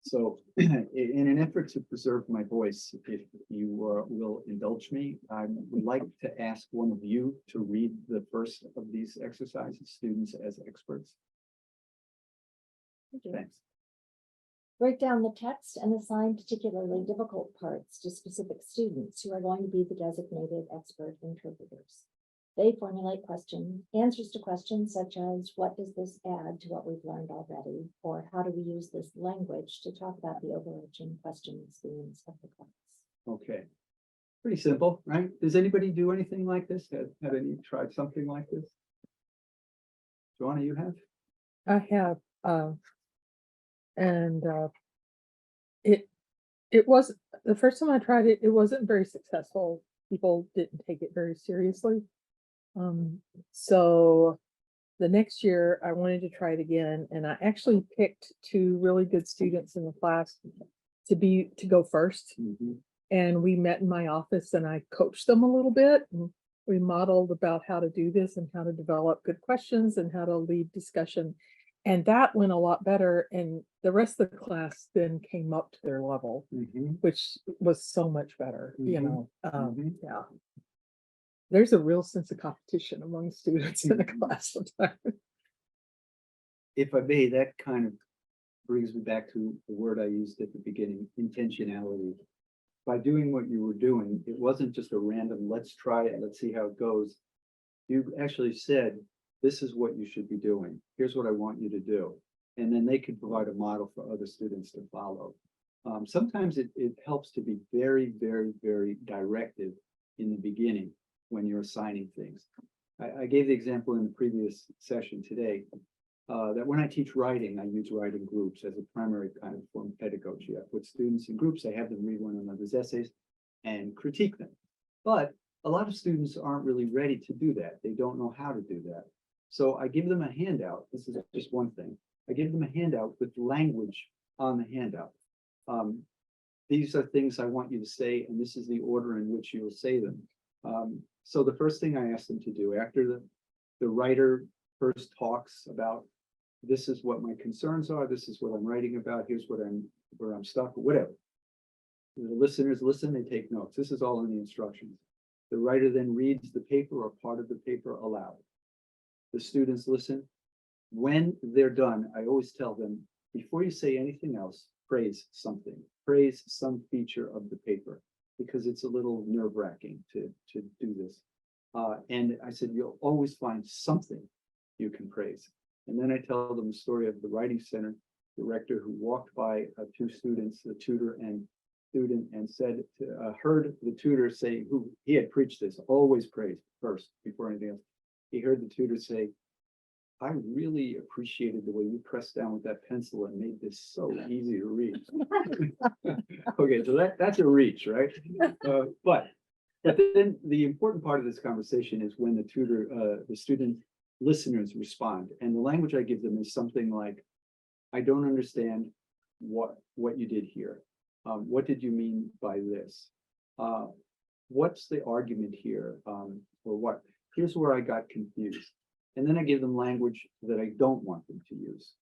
So in an effort to preserve my voice, if you will indulge me, I would like to ask one of you to read the first of these exercises, students as experts. Thanks. Break down the text and assign particularly difficult parts to specific students who are going to be the designated expert interpreters. They formulate answers to questions such as, what does this add to what we've learned already? Or how do we use this language to talk about the overarching questions, themes of the class? Okay. Pretty simple, right? Does anybody do anything like this? Have any tried something like this? Joanna, you have? I have, and it was the first time I tried it, it wasn't very successful. People didn't take it very seriously. So the next year I wanted to try it again, and I actually picked 2 really good students in the class to go first. Mhm. And we met in my office and I coached them a little bit. And we modeled about how to do this and how to develop good questions and how to lead discussion. And that went a lot better. And the rest of the class then came up to their level, Mhm. which was so much better, you Mhm. know. Mhm. Yeah. There's a real sense of competition among students in the Mhm. class sometimes. If I may, that kind of brings me back to the word I used at the beginning, intentionality. By doing what you were doing, it wasn't just a random, let's try it, let's see how it goes. You actually said, this is what you should be doing. Here's what I want you to do. And then they could provide a model for other students to follow. Sometimes it helps to be very, very, very directive in the beginning when you're assigning things. I gave the example in the previous session today that when I teach writing, I use writing groups as a primary kind of form of pedagogy. I put students in groups, I have them read one another's essays and critique them. But a lot of students aren't really ready to do that. They don't know how to do that. So I give them a handout. This is just one thing. I give them a handout with language on the handout. These are things I want you to say, and this is the order in which you will say them. So the first thing I ask them to do after the writer first talks about, this is what my concerns are, this is what I'm writing about, here's where I'm stuck, whatever. The listeners listen, they take notes. This is all in the instructions. The writer then reads the paper or part of the paper aloud. The students listen. When they're done, I always tell them, before you say anything else, praise something, praise some feature of the paper, because it's a little nerve-wracking to do this. And I said, you'll always find something you can praise. And then I tell them the story of the Writing Center director who walked by 2 students, the tutor and student, and said, heard the tutor say, who he had preached this, always praise first before anything else. He heard the tutor say, I really appreciated the way you pressed down with that pencil and made this so easy to read. Okay, so that's a reach, right? But then the important part of this conversation is when the tutor, the student listeners respond, and the language I give them is something like, I don't understand what you did here. What did you mean by this? What's the argument here? Or what? Here's where I got confused. And then I give them language that I don't want them to use.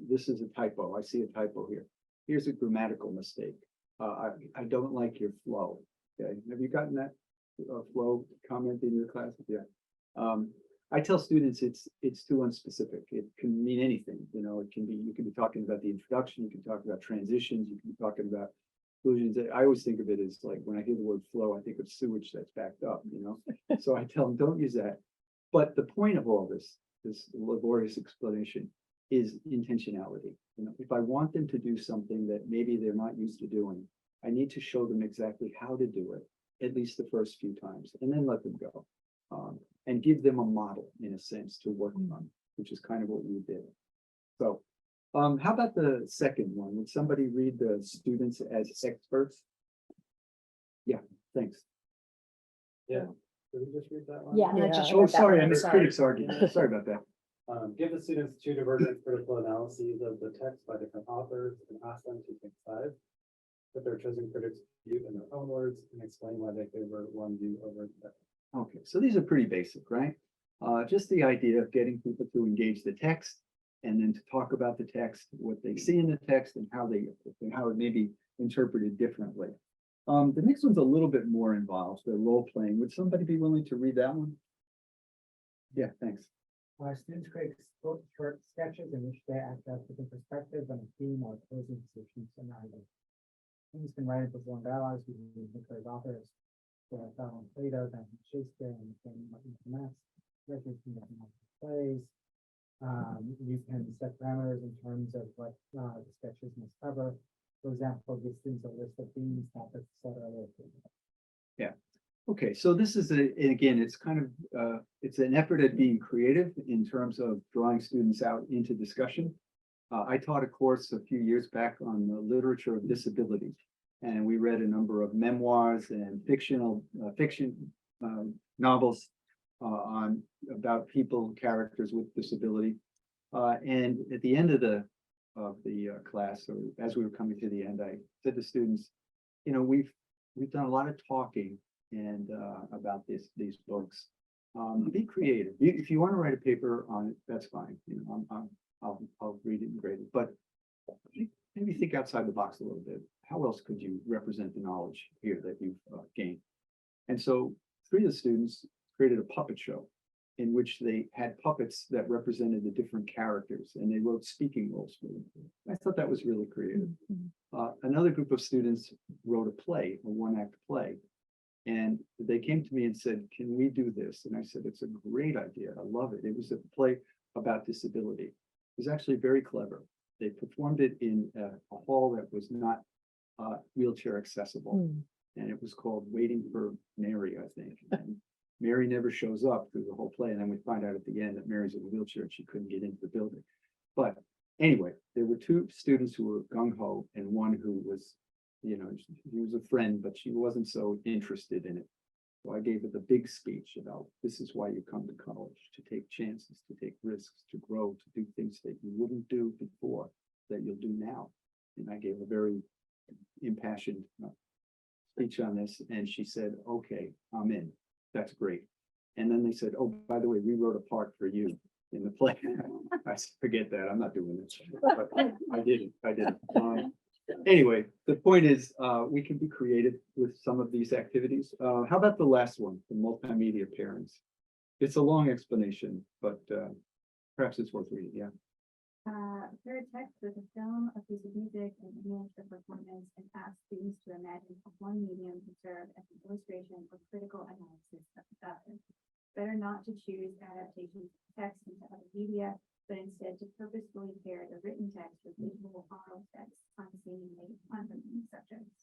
This is a typo. I see a typo here. Here's a grammatical mistake. I don't like your flow. Okay, have you gotten that flow comment in your class? Yeah. I tell students it's too unspecific. It can mean anything. You know, it can be, you can be talking about the introduction, you can talk about transitions, you can be talking about conclusions. I always think of it as like, when I hear the word flow, I think of sewage that's backed up, you know? So I tell them, don't use that. But the point of all this laborious explanation is intentionality. You know, if I want them to do something that maybe they're not used to doing, I need to show them exactly how to do it, at least the first few times, and then let them go. And give them a model, in a sense, to work on, which is kind of what we did. So, how about the second one? Would somebody read the students as experts? Yeah, thanks. Yeah, did we just read that one? Yeah, I Yeah. just Oh, read that sorry, one, I I'm missed sorry. critics argument. Sorry about that. Give the students 2 divergent critical analyses of the text by different authors and ask them to take sides, put their chosen critics' view in their own words, and explain why they favor one view over the other. Okay, so these are pretty basic, right? Just the idea of getting people to engage the text and then to talk about the text, what they see in the text, and how it may be interpreted differently. The next one's a little bit more involved, the role playing. Would somebody be willing to read that one? Yeah, thanks. Students create short sketches in which they act out different perspectives on a theme or opposing positions in either. Students can write and perform dialogues using contemporary authors. So Plato, then Shakespeare, and Mass, characters from plays. You can set parameters in terms of what the sketches must cover. For example, give students a list of themes, topics, etc. Okay, so this is and again, it's kind of, it's an effort at being creative in terms of drawing students out into discussion. I taught a course a few years back on the literature of disability. And we read a number of memoirs and fiction novels about people, characters with disability. And at the end of the class, or as we were coming to the end, I said to students, you know, we've done a lot of talking and about these books. Be creative. If you want to write a paper on it, that's fine. You know, I'll read it and grade it. But maybe think outside the box a little bit. How else could you represent the knowledge here that you've gained? And so 3 of the students created a puppet show in which they had puppets that represented the different characters, and they wrote speaking roles for them. I thought that was really creative. Another group of students wrote a play, a 1-act play. And they came to me and said, can we do this? And I said, it's a great idea. I love it. It was a play about disability. It was actually very clever. They performed it in a hall that was not wheelchair accessible. And it was called Waiting for Mary, I think. And Mary never shows up through the whole play. And then we find out at the end that Mary's in a wheelchair and she couldn't get into the building. But anyway, there were 2 students who were gung-ho and one who was, you know, he was a friend, but she wasn't so interested in it. So I gave her the big speech about this is why you come to college, to take chances, to take risks, to grow, to do things that you wouldn't do before, that you'll do now. And I gave a very impassioned speech on this, and she said, okay, I'm in. That's great. And then they said, oh, by the way, we wrote a part for you in the play. I said, forget that, I'm not doing this. But I didn't. Anyway, the point is, we can be creative with some of these activities. How about the last one, the multimedia pairings? It's a long explanation, but perhaps it's worth reading, yeah. Pair a text with a film, a piece of music, and image or performance, and ask students to imagine one medium to serve as an illustration or critical analysis of the other. Better not to choose adaptations of text into other media, but instead to purposefully pair the written text with visual oral text on seemingly unrelated subjects.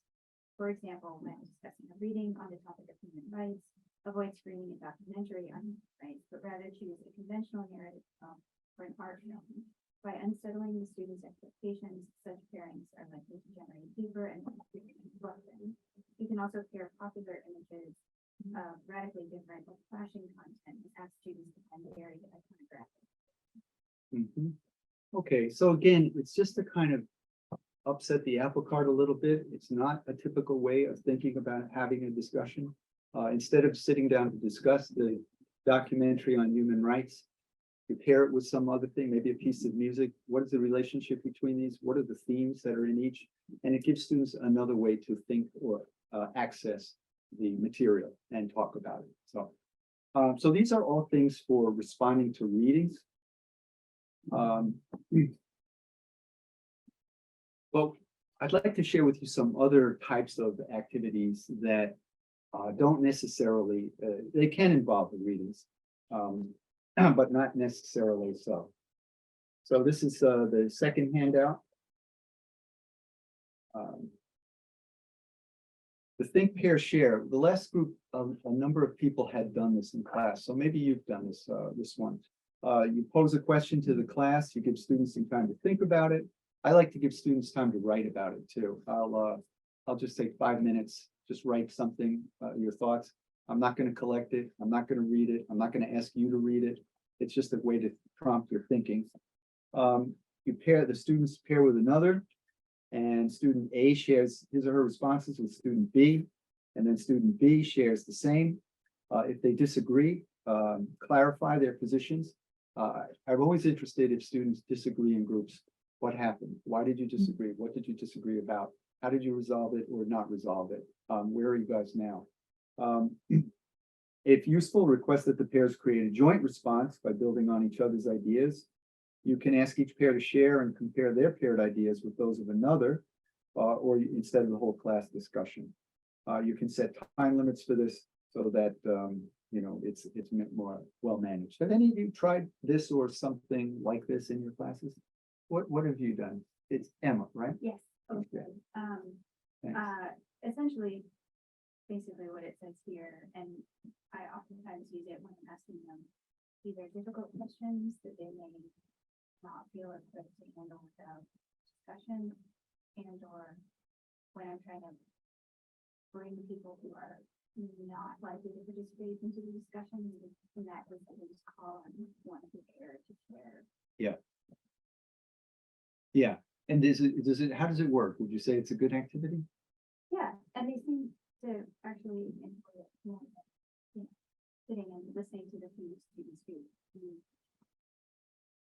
For example, when discussing a reading on the topic of human rights, avoid screening a documentary on human rights, but rather choose a conventional narrative film or an art film. By unsettling the students' expectations, such pairings are likely to generate deeper and more disruption. You can also pair popular images of radically different or clashing content and ask students to find very iconographic. Okay, so again, it's just to kind of upset the apple cart a little bit. It's not a typical way of thinking about having a discussion. Instead of sitting down to discuss the documentary on human rights, you pair it with some other thing, maybe a piece of music. What is the relationship between these? What are the themes that are in each? And it gives students another way to think or access the material and talk about it. So, so these are all things for responding to readings. Well, I'd like to share with you some other types of activities that don't necessarily, they can involve the readings, but not necessarily so. So this is the second handout. The think, pair, share. The last group, a number of people had done this in class, so maybe you've done this this one. You pose a question to the class, you give students some time to think about it. I like to give students time to write about it too. I'll just take 5 minutes, just write something, your thoughts. I'm not going to collect it. I'm not going to read it. I'm not going to ask you to read it. It's just a way to prompt your thinking. You pair, the students pair with another, and student A shares his or her responses with student B, and then student B shares the same. If they disagree, clarify their positions. I'm always interested if students disagree in groups. What happened? Why did you disagree? What did you disagree about? How did you resolve it or not resolve it? Where are you guys now? If useful, request that the pairs create a joint response by building on each other's ideas. You can ask each pair to share and compare their paired ideas with those of another, instead of the whole class discussion. You can set time limits for this so that, it's more well managed. Have any of you tried this or something like this in your classes? What have you done? It's Emma, right? Yes. Okay. Thanks. Essentially, basically what it says here, and I oftentimes use it when I'm asking them either difficult questions that they may not feel equipped to handle without discussion, and or when I'm trying to bring people who are not likely to participate into the discussion, in that case, I can just call on one of the pair to share. Yeah. And how does it work? Would you say it's a good activity? Yeah, and they seem to actually enjoy it more than, sitting and listening to the few students speak.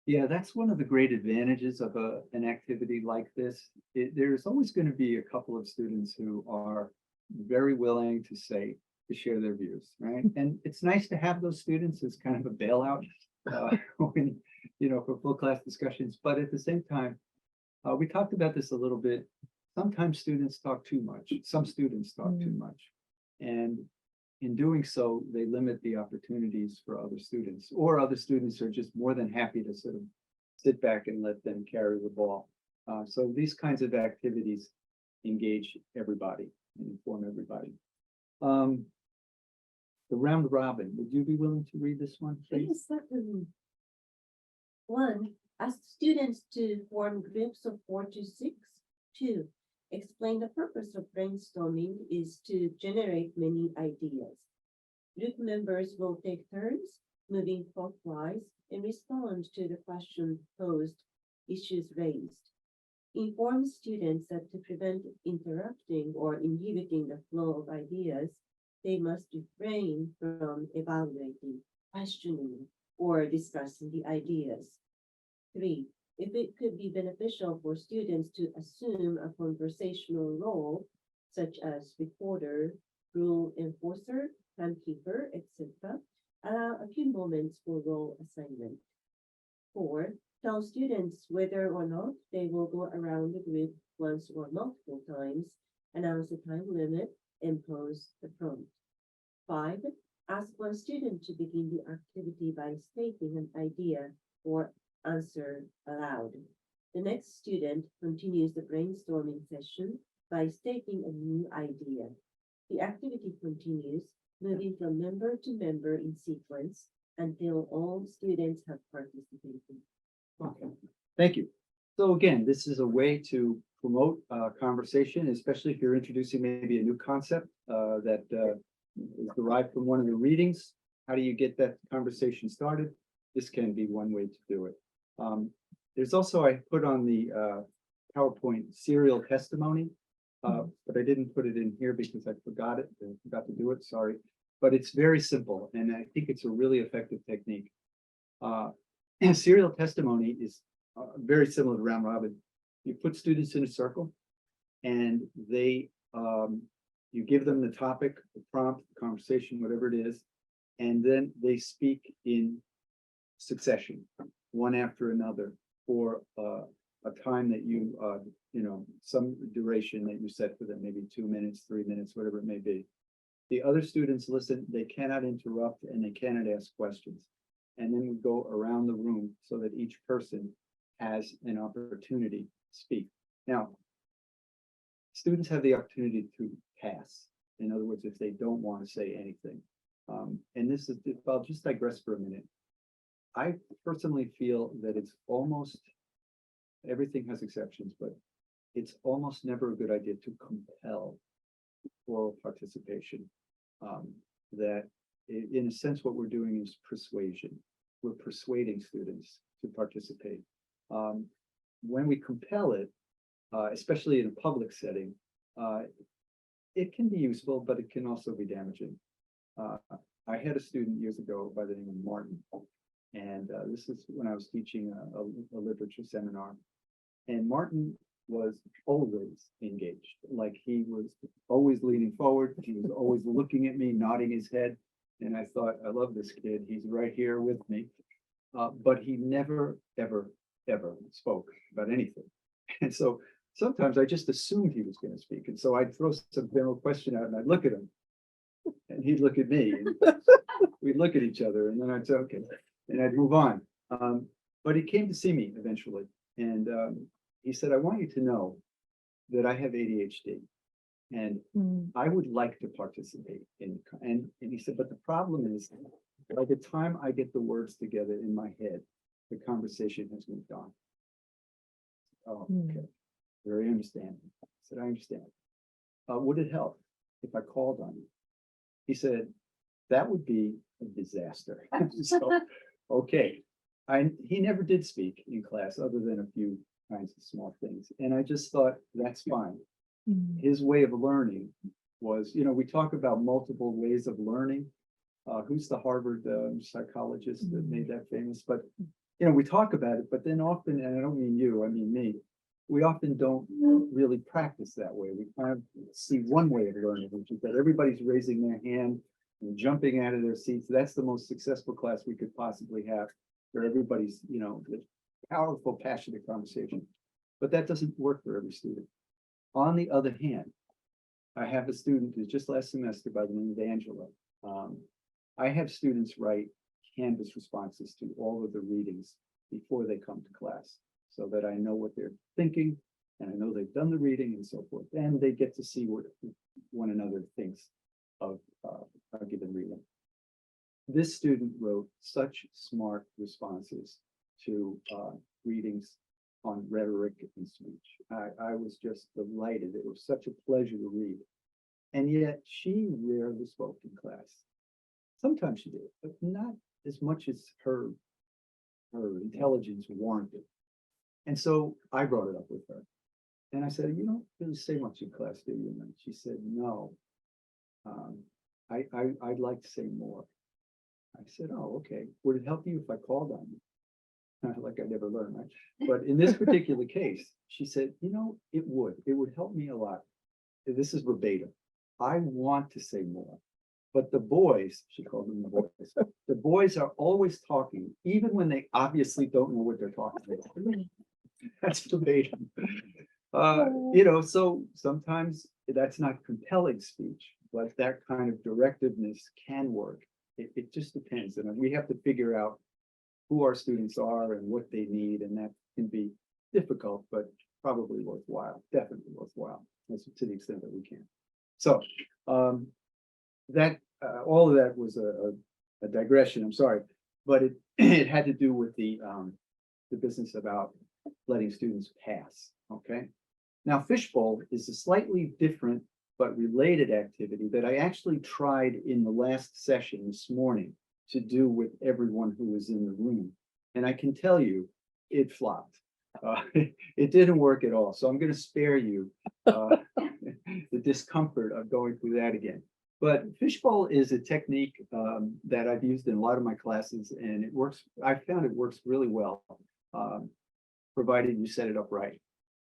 Yeah, that's one of the great advantages of an activity like this. There's always going to be a couple of students who are very willing to share their views, right? And it's nice to have those students as kind of a bailout when, for full class discussions. But at the same time, we talked about this a little bit. Sometimes students talk too much. Some students talk too much. And in doing so, they limit the opportunities for other students, or other students are just more than happy to sort of sit back and let them carry the ball. So these kinds of activities engage everybody and inform everybody. The round robin, would you be willing to read this one, please? Yes, certainly. 1, ask students to form groups of 4 to 6. 2, explain the purpose of brainstorming is to generate many ideas. Group members will take turns moving clockwise and respond to the question posed, issues raised. Inform students that to prevent interrupting or inhibiting the flow of ideas, they must refrain from evaluating, questioning, or discussing the ideas. 3, if it could be beneficial for students to assume a conversational role, such as reporter, rule enforcer, timekeeper, etc., allow a few moments for role assignment. 4, tell students whether or not they will go around the group once or multiple times, announce a time limit, and pose the prompt. 5, ask one student to begin the activity by stating an idea or answer aloud. The next student continues the brainstorming session by stating a new idea. The activity continues, moving from member to member in sequence until all students have participated. Okay, thank you. So again, this is a way to promote conversation, especially if you're introducing maybe a new concept that is derived from one of the readings. How do you get that conversation started? This can be one way to do it. There's also, I put on the PowerPoint serial testimony, but I didn't put it in here because I forgot it. I forgot to do it, sorry. But it's very simple, and I think it's a really effective technique. And serial testimony is very similar to round robin. You put students in a circle, and you give them the topic, the prompt, the conversation, whatever it is, and then they speak in succession, one after another, for a time that some duration that you set for them, maybe 2 minutes, 3 minutes, whatever it may be. The other students listen, they cannot interrupt, and they cannot ask questions. And then we go around the room so that each person has an opportunity to speak. Now, students have the opportunity to pass. In other words, if they don't want to say anything. And this is, I'll just digress for a minute. I personally feel that it's almost, everything has exceptions, but it's almost never a good idea to compel oral participation. That in a sense, what we're doing is persuasion. We're persuading students to participate. When we compel it, especially in a public setting, it can be useful, but it can also be damaging. I had a student years ago by the name of Martin, and this is when I was teaching a literature seminar. And Martin was always engaged, like he was always leaning forward. He was always looking at me, nodding his head. And I thought, I love this kid. He's right here with me. But he never, ever, ever spoke about anything. And so sometimes I just assumed he was going to speak. And so I'd throw some general question out and I'd look at him. And he'd look at me. And we'd look at each other and then I'd say, okay. And I'd move on. But he came to see me eventually. And he said, I want you to know that I have ADHD. And I would like to participate in, and he said, but the problem is, by the time I get the words together in my head, the conversation has moved on. Oh, okay, very understanding. I said, I understand. Would it help if I called on you? He said, that would be a disaster. So, okay. He never did speak in class other than a few kinds of small things. And I just thought, that's fine. His way of learning was, we talk about multiple ways of learning. Who's the Harvard psychologist that made that famous? But, we talk about it, but then often, and I don't mean you, I mean me, we often don't really practice that way. We kind of see one way of learning, which is that everybody's raising their hand and jumping out of their seats. That's the most successful class we could possibly have, where everybody's, powerful, passionate conversation. But that doesn't work for every student. On the other hand, I have a student who's just last semester by the name of Angela. I have students write Canvas responses to all of the readings before they come to class, so that I know what they're thinking, and I know they've done the reading and so forth, and they get to see what one another thinks of a given reading. This student wrote such smart responses to readings on rhetoric and speech. I was just delighted. It was such a pleasure to read. And yet she rarely spoke in class. Sometimes she did, but not as much as her intelligence warranted. And so I brought it up with her. And I said, you don't really say much in class, do you? And she said, no. I'd like to say more. I said, oh, okay. Would it help you if I called on you? Like I never learned, right? But in this particular case, she said, it would help me a lot. This is verbatim. I want to say more, but the boys, she called them the boys are always talking, even when they obviously don't know what they're talking about. That's verbatim. So sometimes that's not compelling speech, but that kind of directiveness can work. It just depends. And we have to figure out who our students are and what they need, and that can be difficult, but probably worthwhile, definitely worthwhile, to the extent that we can. So that all of that was a digression, I'm sorry, but it had to do with the business about letting students pass, okay? Now, fishbowl is a slightly different but related activity that I actually tried in the last session this morning to do with everyone who was in the room. And I can tell you, it flopped. It didn't work at all. So I'm going to spare you the discomfort of going through that again. But fishbowl is a technique that I've used in a lot of my classes, and it works. I found it works really well, provided you set it up right.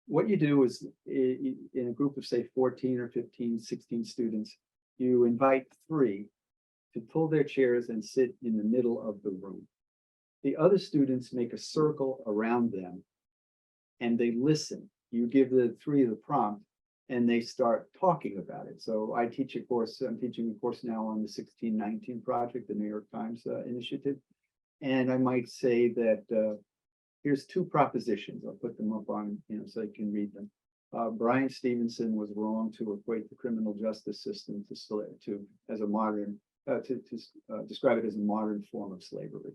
What you do is in a group of, say, 14 or 15, 16 students, you invite 3 to pull their chairs and sit in the middle of the room. The other students make a circle around them and they listen. You give the 3 the prompt and they start talking about it. So I teach a course, I'm teaching a course now on the 1619 project, the New York Times initiative. And I might say that here's 2 propositions. I'll put them up on, so you can read them. Brian Stevenson was wrong to equate the criminal justice system to as a modern to describe it as a modern form of slavery.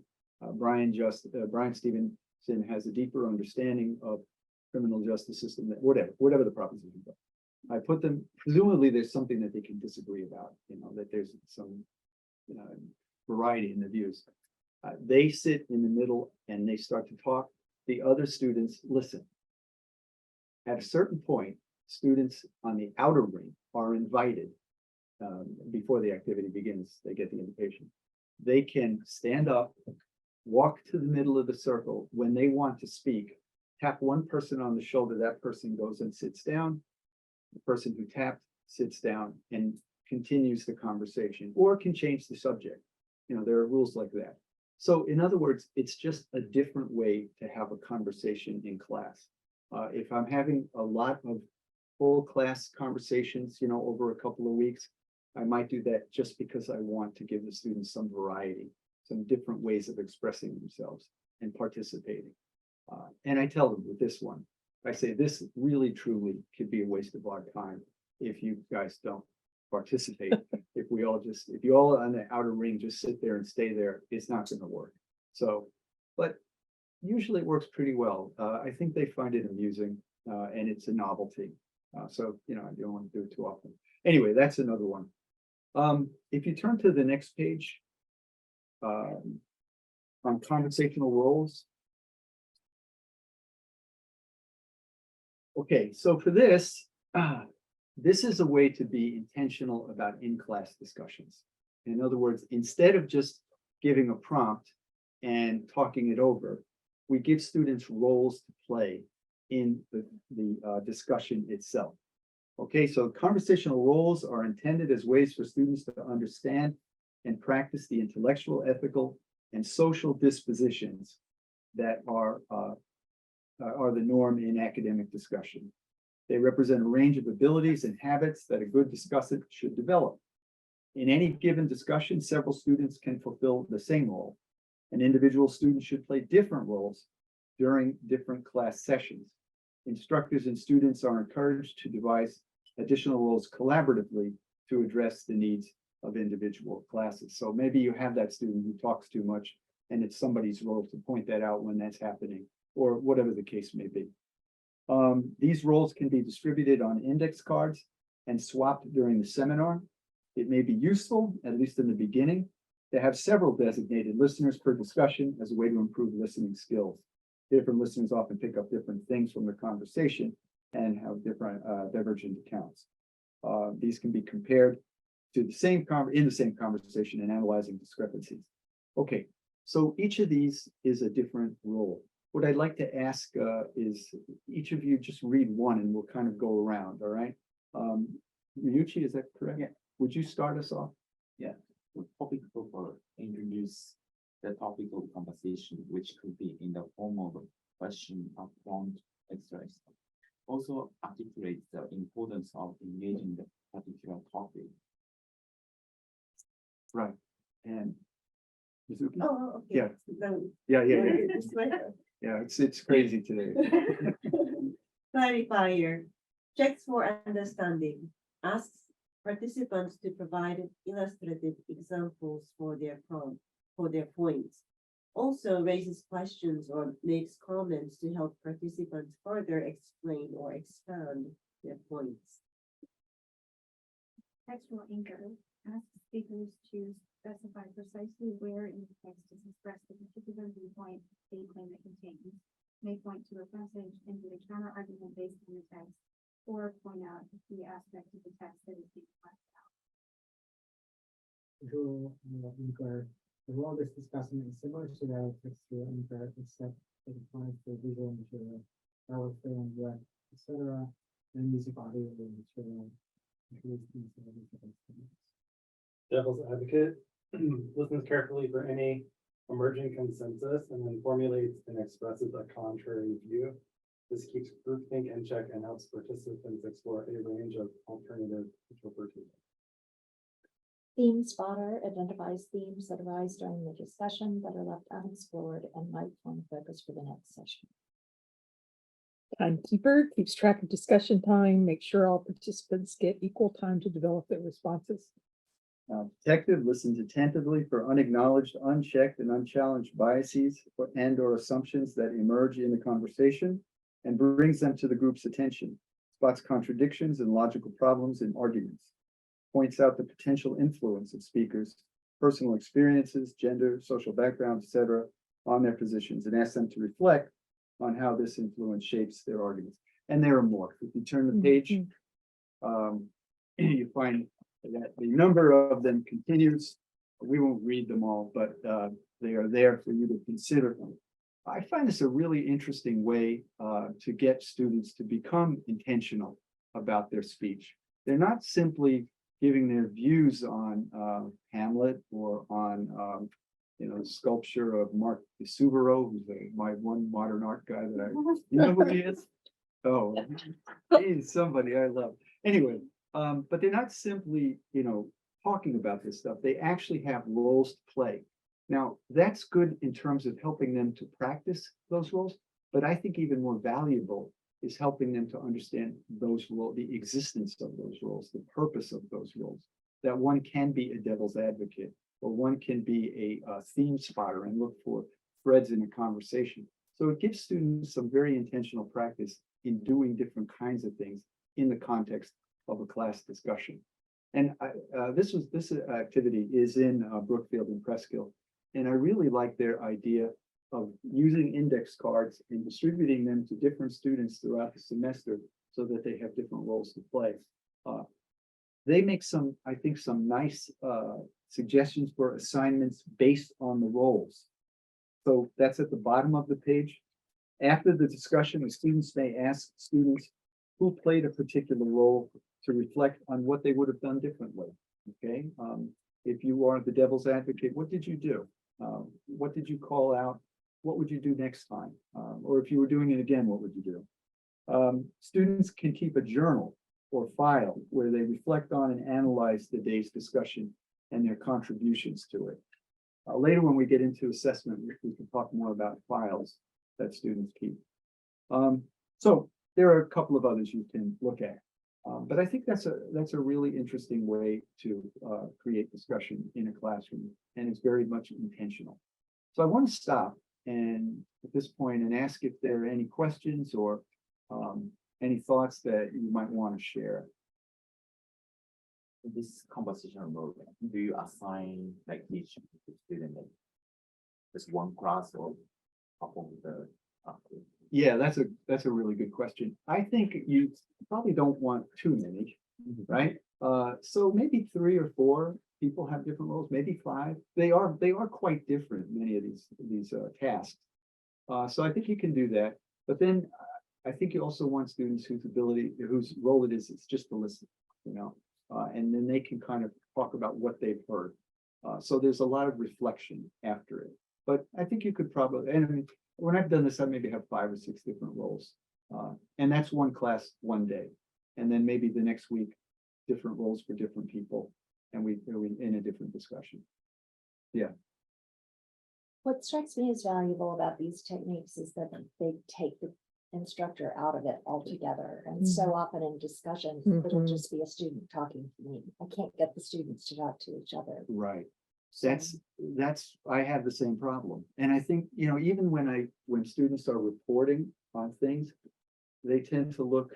Brian Stevenson has a deeper understanding of criminal justice system that whatever the propositions are. I put them, presumably there's something that they can disagree about, that there's some variety in the views. They sit in the middle and they start to talk. The other students listen. At a certain point, students on the outer ring are invited before the activity begins. They get the invitation. They can stand up, walk to the middle of the circle. When they want to speak, tap one person on the shoulder. That person goes and sits down. The person who tapped sits down and continues the conversation, or can change the subject. there are rules like that. So in other words, it's just a different way to have a conversation in class. If I'm having a lot of full class conversations, over a couple of weeks, I might do that just because I want to give the students some variety, some different ways of expressing themselves and participating. And I tell them with this one, I say this really truly could be a waste of our time if you guys don't participate. If you all on the outer ring just sit there and stay there, it's not going to work. So, but usually it works pretty well. I think they find it amusing and it's a novelty. So, I don't want to do it too often. Anyway, that's another one. If you turn to the next page, on conversational roles. Okay, so for this, this is a way to be intentional about in-class discussions. In other words, instead of just giving a prompt and talking it over, we give students roles to play in the discussion itself. Okay, so conversational roles are intended as ways for students to understand and practice the intellectual, ethical, and social dispositions that are the norm in academic discussion. They represent a range of abilities and habits that a good discussant should develop. In any given discussion, several students can fulfill the same role. An individual student should play different roles during different class sessions. Instructors and students are encouraged to devise additional roles collaboratively to address the needs of individual classes. So maybe you have that student who talks too much, and it's somebody's role to point that out when that's happening, or whatever the case may be. These roles can be distributed on index cards and swapped during the seminar. It may be useful, at least in the beginning, to have several designated listeners per discussion as a way to improve listening skills. Different listeners often pick up different things from the conversation and have different divergent accounts. These can be compared to the same conversation and analyzing discrepancies. Okay, so each of these is a different role. What I'd like to ask is each of you just read one and we'll kind of go around, all right? Ryuichi, is that correct? Yeah. Would you start us off? Yeah, the topic for introduce the topic of conversation, which could be in the form of a question or prompt exercise. Also articulate the importance of engaging the particular topic. Right. And Mizuki? Oh, okay. Yeah. Then Yeah. this way. Yeah, it's crazy today. Clarifier, checks for understanding, asks participants to provide illustrative examples for their points. Also raises questions or makes comments to help participants further explain or expand their points. Textual anchor asks speakers to specify precisely where in the text is expressed the particular viewpoint they claim it contains, may point to a passage into the counter argument based on the text, or point out a key aspect of the text that is being left out. Visual anchor. The role of this discussion is similar to that of textual anchor, except it applies to visual material, power film, web, etc., and music audio material. Devil's advocate listens carefully for any emerging consensus and then formulates and expresses a contrary view. This keeps groupthink in check and helps participants explore a range of alternative interpretations. Theme spotter identifies themes that arise during the discussion that are left unexplored and might form focus for the next session. Timekeeper keeps track of discussion time, makes sure all participants get equal time to develop their responses. Detective listens attentively for unacknowledged, unchecked, and unchallenged biases and/or assumptions that emerge in the conversation and brings them to the group's attention, spots contradictions and logical problems in arguments, points out the potential influence of speakers, personal experiences, gender, social background, etc., on their positions, and asks them to reflect on how this influence shapes their arguments. And there are more. If you turn the page, you find that the number of them continues. We won't read them all, but they are there for you to consider. I find this a really interesting way to get students to become intentional about their speech. They're not simply giving their views on Hamlet or on sculpture of Mark Subero, who's my one modern art guy that you know who he is? Oh, he's somebody I love. Anyway, but they're not simply, talking about this stuff. They actually have roles to play. Now, that's good in terms of helping them to practice those roles, but I think even more valuable is helping them to understand those roles, the existence of those roles, the purpose of those roles. That one can be a devil's advocate, or one can be a theme spotter and look for threads in a conversation. So it gives students some very intentional practice in doing different kinds of things in the context of a class discussion. And this activity is in Brookfield and Presskill. And I really like their idea of using index cards and distributing them to different students throughout the semester so that they have different roles to play. They make I think, some nice suggestions for assignments based on the roles. So that's at the bottom of the page. After the discussion, the students may ask students who played a particular role to reflect on what they would have done differently. Okay, if you are the devil's advocate, what did you do? What did you call out? What would you do next time? Or if you were doing it again, what would you do? Students can keep a journal or file where they reflect on and analyze the day's discussion and their contributions to it. Later, when we get into assessment, we can talk more about files that students keep. So there are a couple of others you can look at. But I think that's a really interesting way to create discussion in a classroom, and it's very much intentional. So I want to stop and at this point and ask if there are any questions or any thoughts that you might want to share. This conversational mode, do you assign like each student like just one class or couple of the Yeah, that's a really good question. I think you probably don't want too many, right? So maybe 3 or 4 people have different roles, maybe 5. They are quite different, many of these tasks. So I think you can do that. But then I think you also want students whose role it is just to listen, and then they can kind of talk about what they've heard. So there's a lot of reflection after it. But I think you could probably, and I mean, when I've done this, I maybe have 5 or 6 different roles. And that's one class, one day. And then maybe the next week, different roles for different people. And we in a different discussion. Yeah. What strikes me as valuable about these techniques is that they take the instructor out of it altogether. And so often in discussions, it'll just be a student talking to me. I can't get the students to talk to each other. Right. That's I have the same problem. And I think, even when students are reporting on things, they tend to look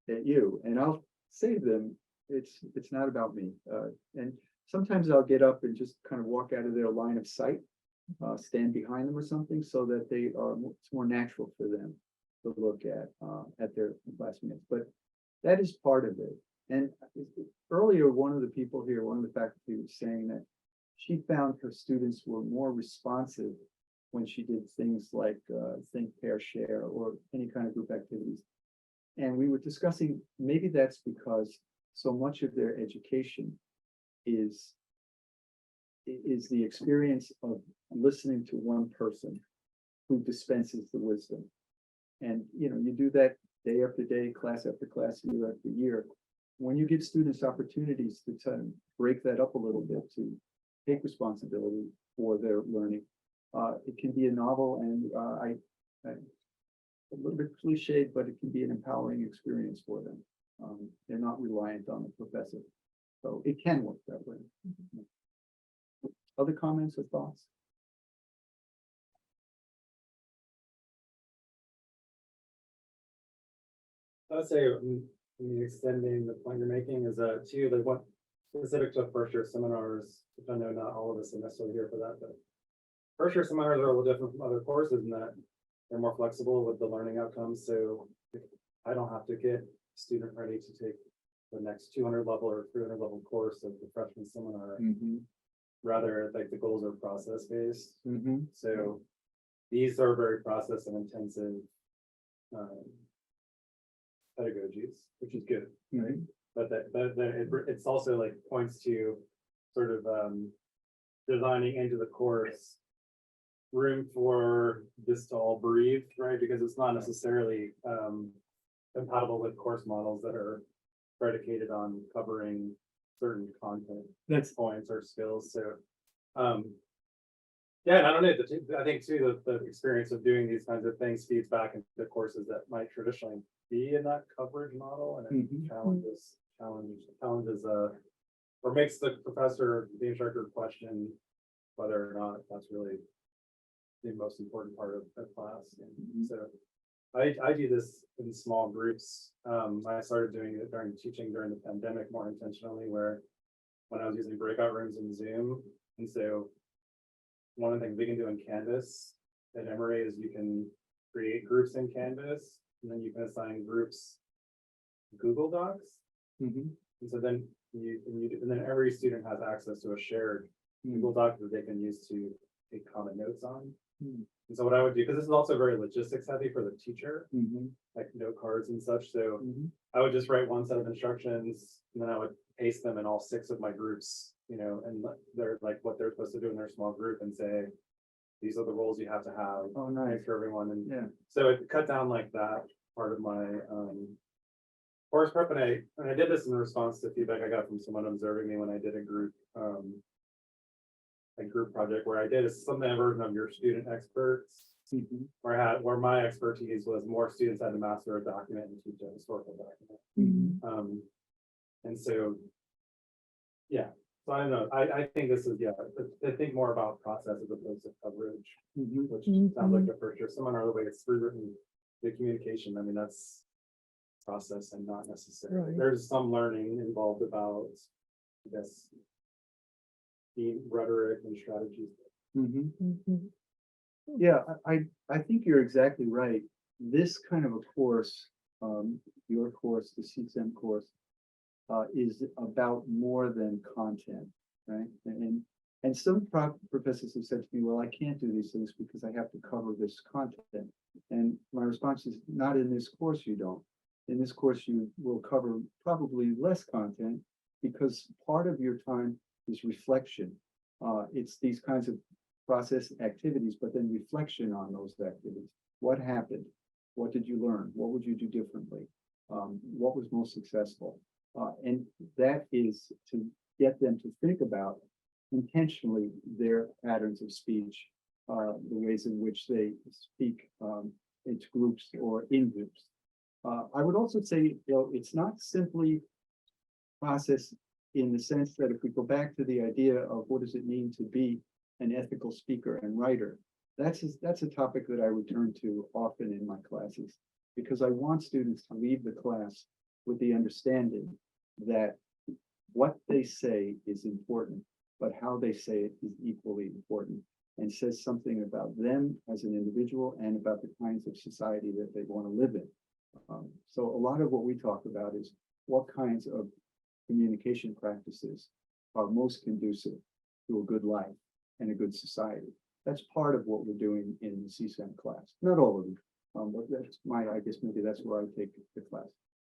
at you, and I'll say to them, it's not about me. And sometimes I'll get up and just kind of walk out of their line of sight, stand behind them or something, so that it's more natural for them to look at their classmates. But that is part of it. And earlier, one of the faculty was saying that she found her students were more responsive when she did things like think, pair, share, or any kind of group activities. And we were discussing maybe that's because so much of their education is the experience of listening to one person who dispenses the wisdom. And you do that day after day, class after class, year after year. When you give students opportunities to break that up a little bit, to take responsibility for their learning, it can be a novel and a little bit cliched, but it can be an empowering experience for them. They're not reliant on the professor, so it can work that way. Other comments or thoughts? I would say, extending the point you're making is too, like what specific to first year seminars, which I know not all of us are necessarily here for that, but first year seminars are a little different from other courses in that they're more flexible with the learning outcomes. So I don't have to get a student ready to take the next 200 level or 300 level course of the freshman seminar. Rather, like the goals are process based. So these are very process and intensive pedagogies, which is good, right? but it's also like points to sort of, designing into the course room for this to all breathe, right? Because it's not necessarily, compatible with course models that are predicated on covering certain content That's, points or skills, so. Yeah, and I don't know, I think too, the experience of doing these kinds of things feeds back into courses that might traditionally be in that coverage model, and it Mhm. challenges, or makes the professor, the instructor question whether or not that's really the most important part of the class. And so I do this in small groups. I started doing it during teaching during the pandemic more intentionally, where when I was using breakout rooms in Zoom. And so one of the things we can do in Canvas at Emory is you can create groups in Canvas, and then you can assign groups Google Docs. mhm, And so then and then every student has access to a shared Mm. Google Doc that they can use to take common notes on. Mm. And so what I would do, because this is also very logistics heavy for the teacher, mhm, like note cards and such, so mhm. I would just write one set of instructions, and then I would paste them in all 6 of my groups, and they're like what they're supposed to do in their small group, and say, these are the roles you have to have. Oh, nice. For everyone, and Yeah. so it cut down like that part of my course prep, and I did this in response to feedback I got from someone observing me when I did a group project where I did something a version of your student experts, Mhm, where my expertise was more students had to master a document and teach a historical document. mhm. And so, yeah, so I don't know, I think this is, I think more about process as opposed to coverage, Mhm. which sounds like the first year seminar, the way it's rewritten, the communication, I mean, that's process and not necessarily, Right. there's some learning involved about, I guess, the rhetoric and strategies. Mhm. Mhm. Yeah, I think you're exactly right. This kind of a course, your course, the CSEM course, is about more than content, right? And some professors have said to me, well, I can't do these things because I have to cover this content. And my response is, not in this course, you don't. In this course, you will cover probably less content because part of your time is reflection. It's these kinds of process activities, but then reflection on those activities. What happened? What did you learn? What would you do differently? What was most successful? And that is to get them to think about intentionally their patterns of speech, the ways in which they speak into groups or in groups. I would also say, it's not simply process in the sense that if we go back to the idea of what does it mean to be an ethical speaker and writer, that's a topic that I return to often in my classes, because I want students to leave the class with the understanding that what they say is important, but how they say it is equally important and says something about them as an individual and about the kinds of society that they want to live in. So a lot of what we talk about is what kinds of communication practices are most conducive to a good life and a good society. That's part of what we're doing in the CSEM class. Not all of them, but that's I guess maybe that's where I take the class.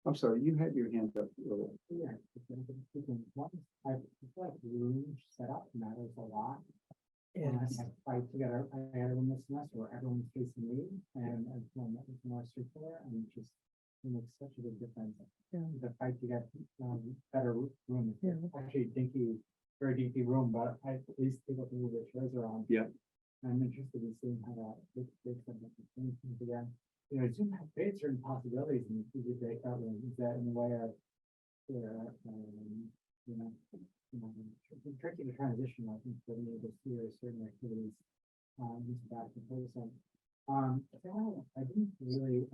I'm sorry, you had your hand up earlier. Yeah. I feel like room setup matters a lot. And I together, I had one this semester where everyone's facing me and one that was more circular and just it makes such a big difference. Yeah. The fight to get better room. Yeah. Actually very dinky room, but I at least people can move their chairs around. Yeah. I'm interested in seeing how that fits things again. Zoom has created certain possibilities in the breakout room. Is that in a way of tricky to transition, I think, for me to see certain activities into back to person. I didn't really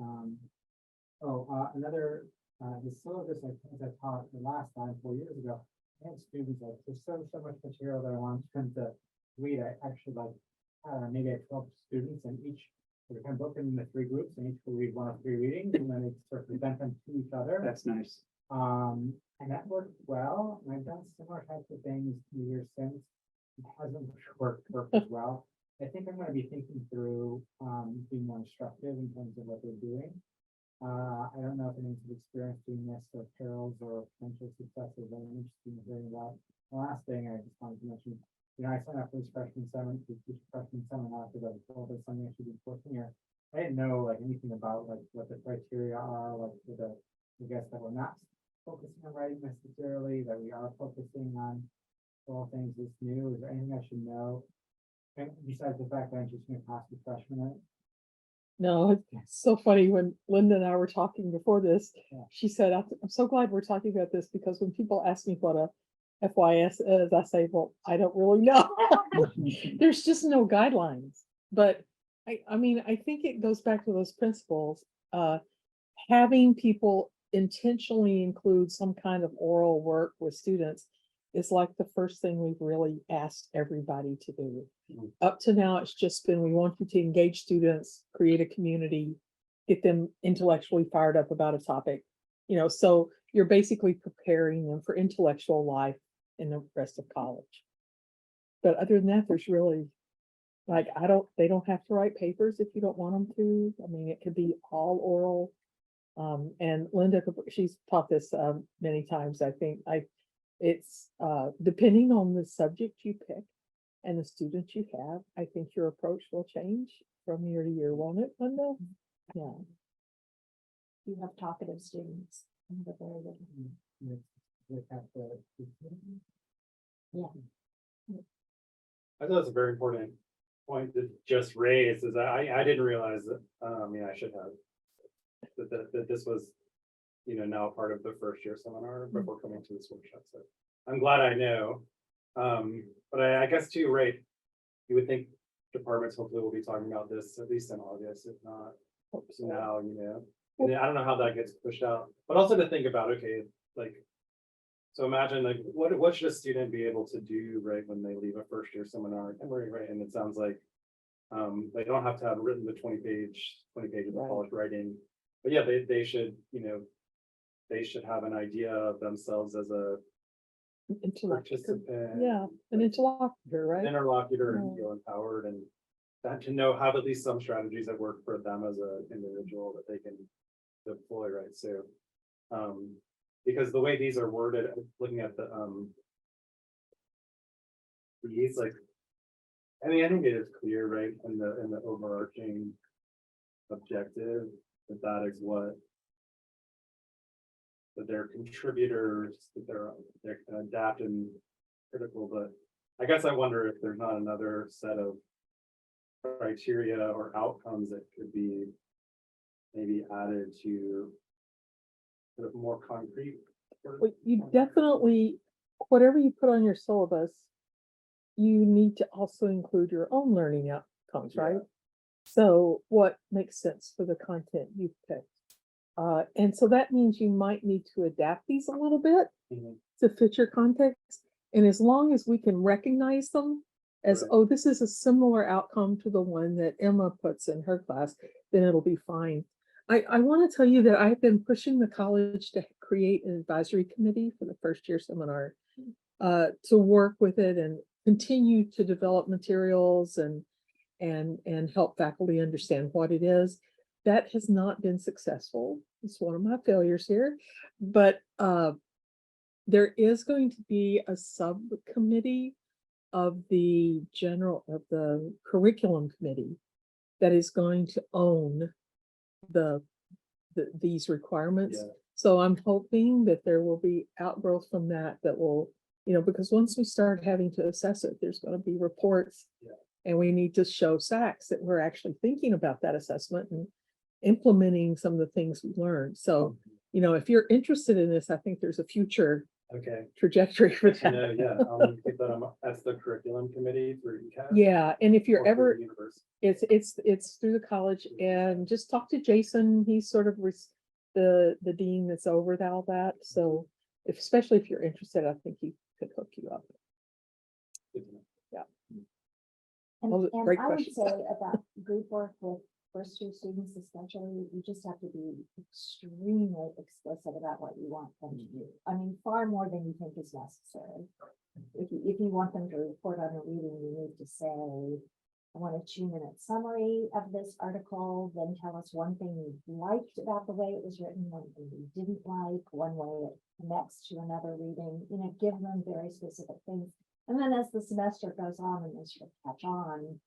another the syllabus as I taught the last time 4 years ago, I had students like there's so much material that I want them to read. I actually maybe I had 12 students and each we kind of broken into 3 groups and each will read 1 of 3 readings and then they sort of present them to each other. That's nice. And that worked well. And I've done similar types of things the years since. It hasn't worked as well. I think I'm going to be thinking through being more instructive in terms of what they're doing. I don't know if anyone's experienced doing this or perils or potential successes, but I'm interested in hearing about. The last thing I just wanted to mention, I signed up for this freshman seminar, to teach freshman seminar, because I was told there's something I should be working here. I didn't know like anything about like what the criteria are, like for the, I guess that we're not focusing on writing necessarily, that we are focusing on all things that's new. Is there anything I should know? And besides the fact that I'm just gonna pass the freshman. No, it's so funny when Linda and I were talking before this, Yeah. she said, I'm so glad we're talking about this because when people ask me what a FYS is, I say, well, I don't really know. There's just no guidelines, but I mean, I think it goes back to those principles. Having people intentionally include some kind of oral work with students is like the first thing we've really asked everybody to do. Up to now, it's just been, we want you to engage students, create a community, get them intellectually fired up about a topic. So you're basically preparing them for intellectual life in the rest of college. But other than that, there's really, like, they don't have to write papers if you don't want them to. I mean, it could be all oral. And Linda, she's taught this many times. I think it's depending on the subject you pick and the students you have, I think your approach will change from year to year, won't it, Linda? Yeah. You have talkative students. And they're very good. They have to. I thought that's a very important point to just raise, is that I didn't realize that, I should have. That this was, now a part of the first year seminar before coming to this workshop, so I'm glad I know. But I guess too, right, you would think departments hopefully will be talking about this at least in August, if not now, and I don't know how that gets pushed out, but also to think about, okay, like, so imagine like, what should a student be able to do, right, when they leave a first year seminar at Emory, right, and it sounds like they don't have to have written the 20 pages of college writing, but yeah, they should, they should have an idea of themselves as a participant. Yeah, an interlocutor, right? Interlocutor and feel empowered, and that to know have at least some strategies that work for them as an individual that they can deploy, right? So, because the way these are worded, looking at these, like, I think it is clear, right, in the overarching objective that is what that they're contributors, that they're can adapt and critical, but I guess I wonder if there's not another set of criteria or outcomes that could be maybe added to sort of more concrete. Well, you definitely, whatever you put on your syllabus, you need to also include your own learning outcomes, right? So what makes sense for the content you've picked? And so that means you might need to adapt these a little bit to fit your context. And as long as we can recognize them as, oh, this is a similar outcome to the one that Emma puts in her class, then it'll be fine. I want to tell you that I've been pushing the college to create an advisory committee for the first year seminar to work with it and continue to develop materials and help faculty understand what it is. That has not been successful. It's one of my failures here, but there is going to be a subcommittee of the curriculum committee that is going to own these requirements. Yeah. So I'm hoping that there will be outgrowth from that will, because once we start having to assess it, there's going to be reports. Yeah. And we need to show SACs that we're actually thinking about that assessment and implementing some of the things we learned. So, if you're interested in this, I think there's a future trajectory for that. Keep that on. That's the curriculum committee for UCAS. Yeah, and if you're or for ever, the university. it's through the college, and just talk to Jason. He's sort of the dean that's over all that. So, especially if you're interested, I think he could hook you up. Good to know. And, Well, and great I would question. say about group work with first year students especially, you just have to be extremely explicit about what you want them to do. I mean, far more than you think is necessary. If you want them to report on a reading, you need to say, I want a 2-minute summary of this article, then tell us one thing you liked about the way it was written, one thing you didn't like, one way it connects to another reading, give them very specific things. And then as the semester goes on and they sort of catch on,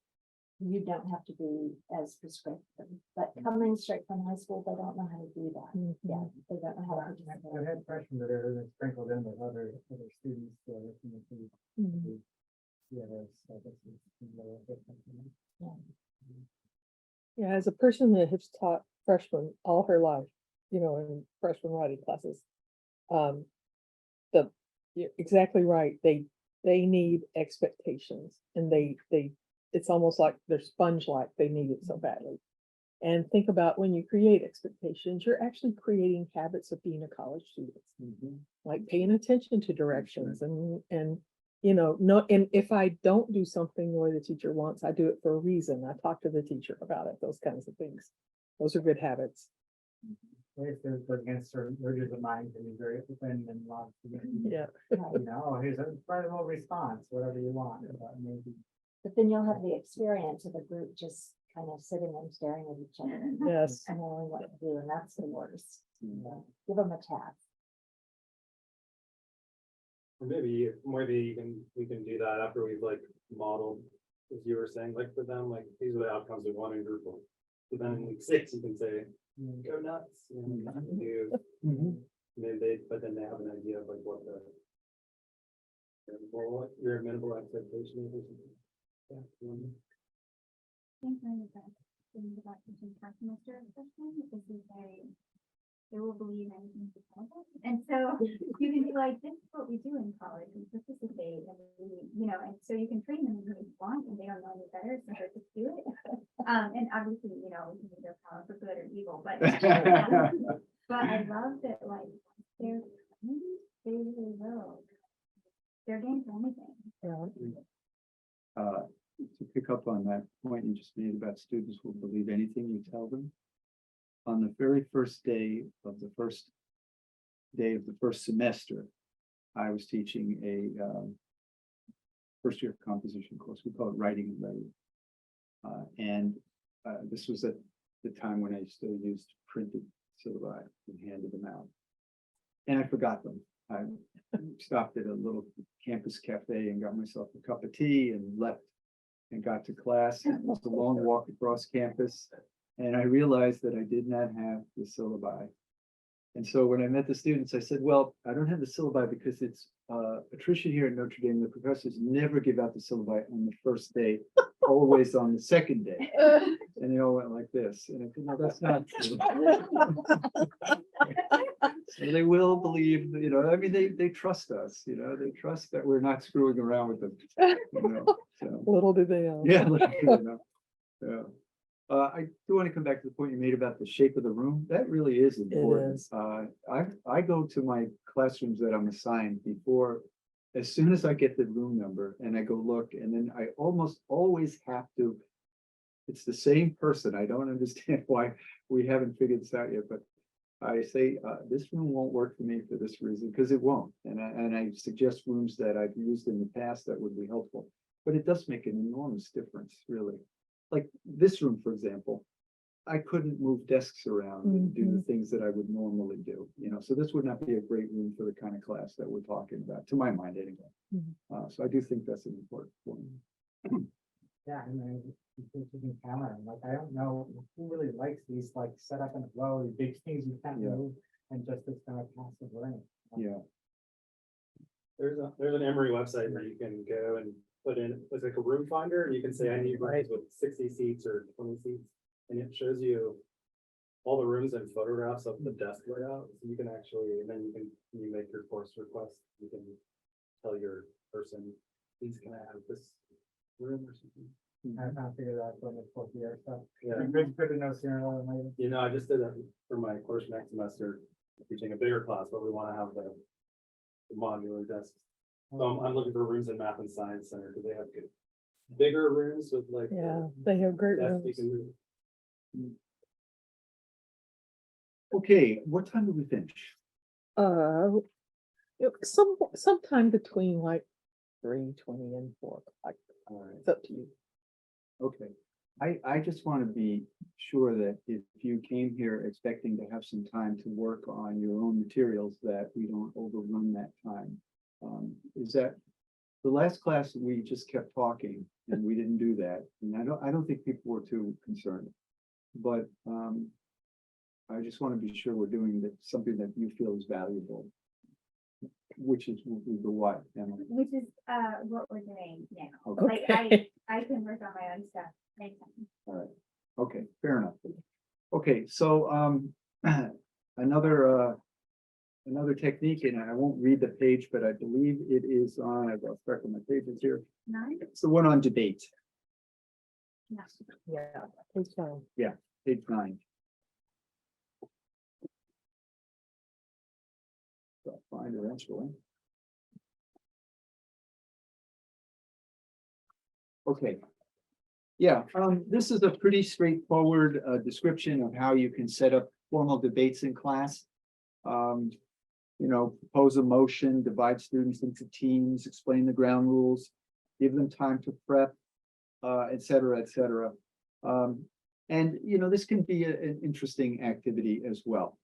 you don't have to be as prescriptive, but coming straight from high school, they don't know how to do that. Yeah, they don't know how to. I've had freshmen that are sprinkled in with other students. Mhm. Yeah, so this is a little different, you know. Yeah, as a person that has taught freshmen all her life, in freshman writing classes, um, you're exactly right. They need expectations, and it's almost like they're sponge-like. They need it so badly. And think about when you create expectations, you're actually creating habits of being a college student, like paying attention to directions and no, and if I don't do something the way the teacher wants, I do it for a reason. I talk to the teacher about it, those kinds of things. Those are good habits. Ways to go against certain urges of mine can be very open and lots of, Yeah. Here's a incredible response, whatever you want, but maybe. But then you'll have the experience of a group just kind of sitting and staring at each other. Yes. And knowing what to do, and that's the worst. Give them a task. Or maybe we can do that after we've like modeled, as you were saying, like for them, like these are the outcomes we want in group one. So then in week 6, you can say, go nuts, but then they have an idea of like what your minimal expectation is or something. Yeah. Same kind of thing about teaching past semester freshmen is they will believe anything you tell them. And so you can be like, this is what we do in college, we participate, and and so you can train them in really want, and they don't know any better, so they just do it. And obviously, we can use their power for good or evil, but I love that, like, they're trained, they really will. They're game for anything. To pick up on that point you just made about students will believe anything you tell them. On the very first day of the first semester, I was teaching a first year composition course. We call it writing and lettering. This was at the time when I still used printed syllabi and handed them out. And I forgot them. I stopped at a little campus cafe and got myself a cup of tea and left and got to class. It was a long walk across campus. And I realized that I did not have the syllabi. And so when I met the students, I said, well, I don't have the syllabi because it's a tradition here at Notre Dame. The professors never give out the syllabi on the first day, always on the second day. And they all went like this. And I said, no, that's not true. So they will believe, they trust us, they trust that we're not screwing around with them. So. Little do they know. Yeah. Little do they know. Yeah. I do want to come back to the point you made about the shape of the room. That really is important. is. I go to my classrooms that I'm assigned before, as soon as I get the room number and I go look, and then I almost always have to, it's the same person. I don't understand why we haven't figured this out yet, but I say, this room won't work for me for this reason, because it won't. And I suggest rooms that I've used in the past that would be helpful, but it does make an enormous difference, really. Like this room, for example, I couldn't move desks around and do the things that I would normally do, so this would not be a great room for the kind of class that we're talking about, to my mind anyway. So I do think that's an important point. Yeah, I don't know who really likes these, like, set up in a row, big things you can't move, and just this kind of passive learning. Yeah. There's an Emory website where you can go and put in, it's like a room finder, and you can say, I need rooms with 60 seats or 20 seats. And it shows you all the rooms and photographs of the desk layout. So you can actually, and then you make your course request. You can tell your person, please can I have this room or something. I can't figure that out when it's 4 years stuff. Yeah. Good to know sooner rather than later. I just did that for my course next semester, teaching a bigger class, but we want to have the modular desks. So I'm looking for rooms in Math and Science Center because they have good, bigger rooms with like. Yeah, they have great desks you rooms. can move. Okay, what time did we finish? Sometime between like 3:20 and 4 o'clock. All right. It's up to you. Okay. I just want to be sure that if you came here expecting to have some time to work on your own materials, that we don't overrun that time. Is that, the last class, we just kept talking and we didn't do that. And I don't think people were too concerned. But I just want to be sure we're doing that, something that you feel is valuable. Which is the what, Emily? Which is, what we're doing now. Okay. Like, I can work on my own stuff anytime. All right, okay, fair enough. Okay, so another technique, and I won't read the page, but I believe it is on, I've got stuck on my pages here. Nine? It's the one on debate, No. Yeah, page 9. page 9. So I'll find it eventually. Okay. Yeah, this is a pretty straightforward description of how you can set up formal debates in class. You know, propose a motion, divide students into teams, explain the ground rules, give them time to prep, et cetera, et cetera. And, you know, this can be an interesting activity as well.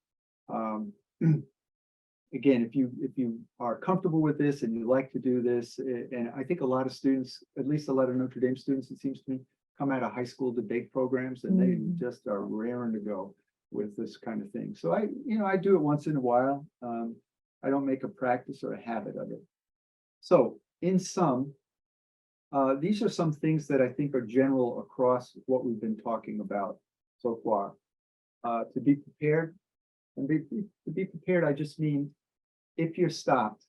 Again, if you are comfortable with this and you like to do this, and I think a lot of students, at least a lot of Notre Dame students, it seems to me, come out of high school debate programs and they just are raring to go with this kind of thing. So I do it once in a while. I don't make a practice or a habit of it. So in sum, these are some things that I think are general across what we've been talking about so far. To be prepared, and to be prepared, I just mean if you're stopped,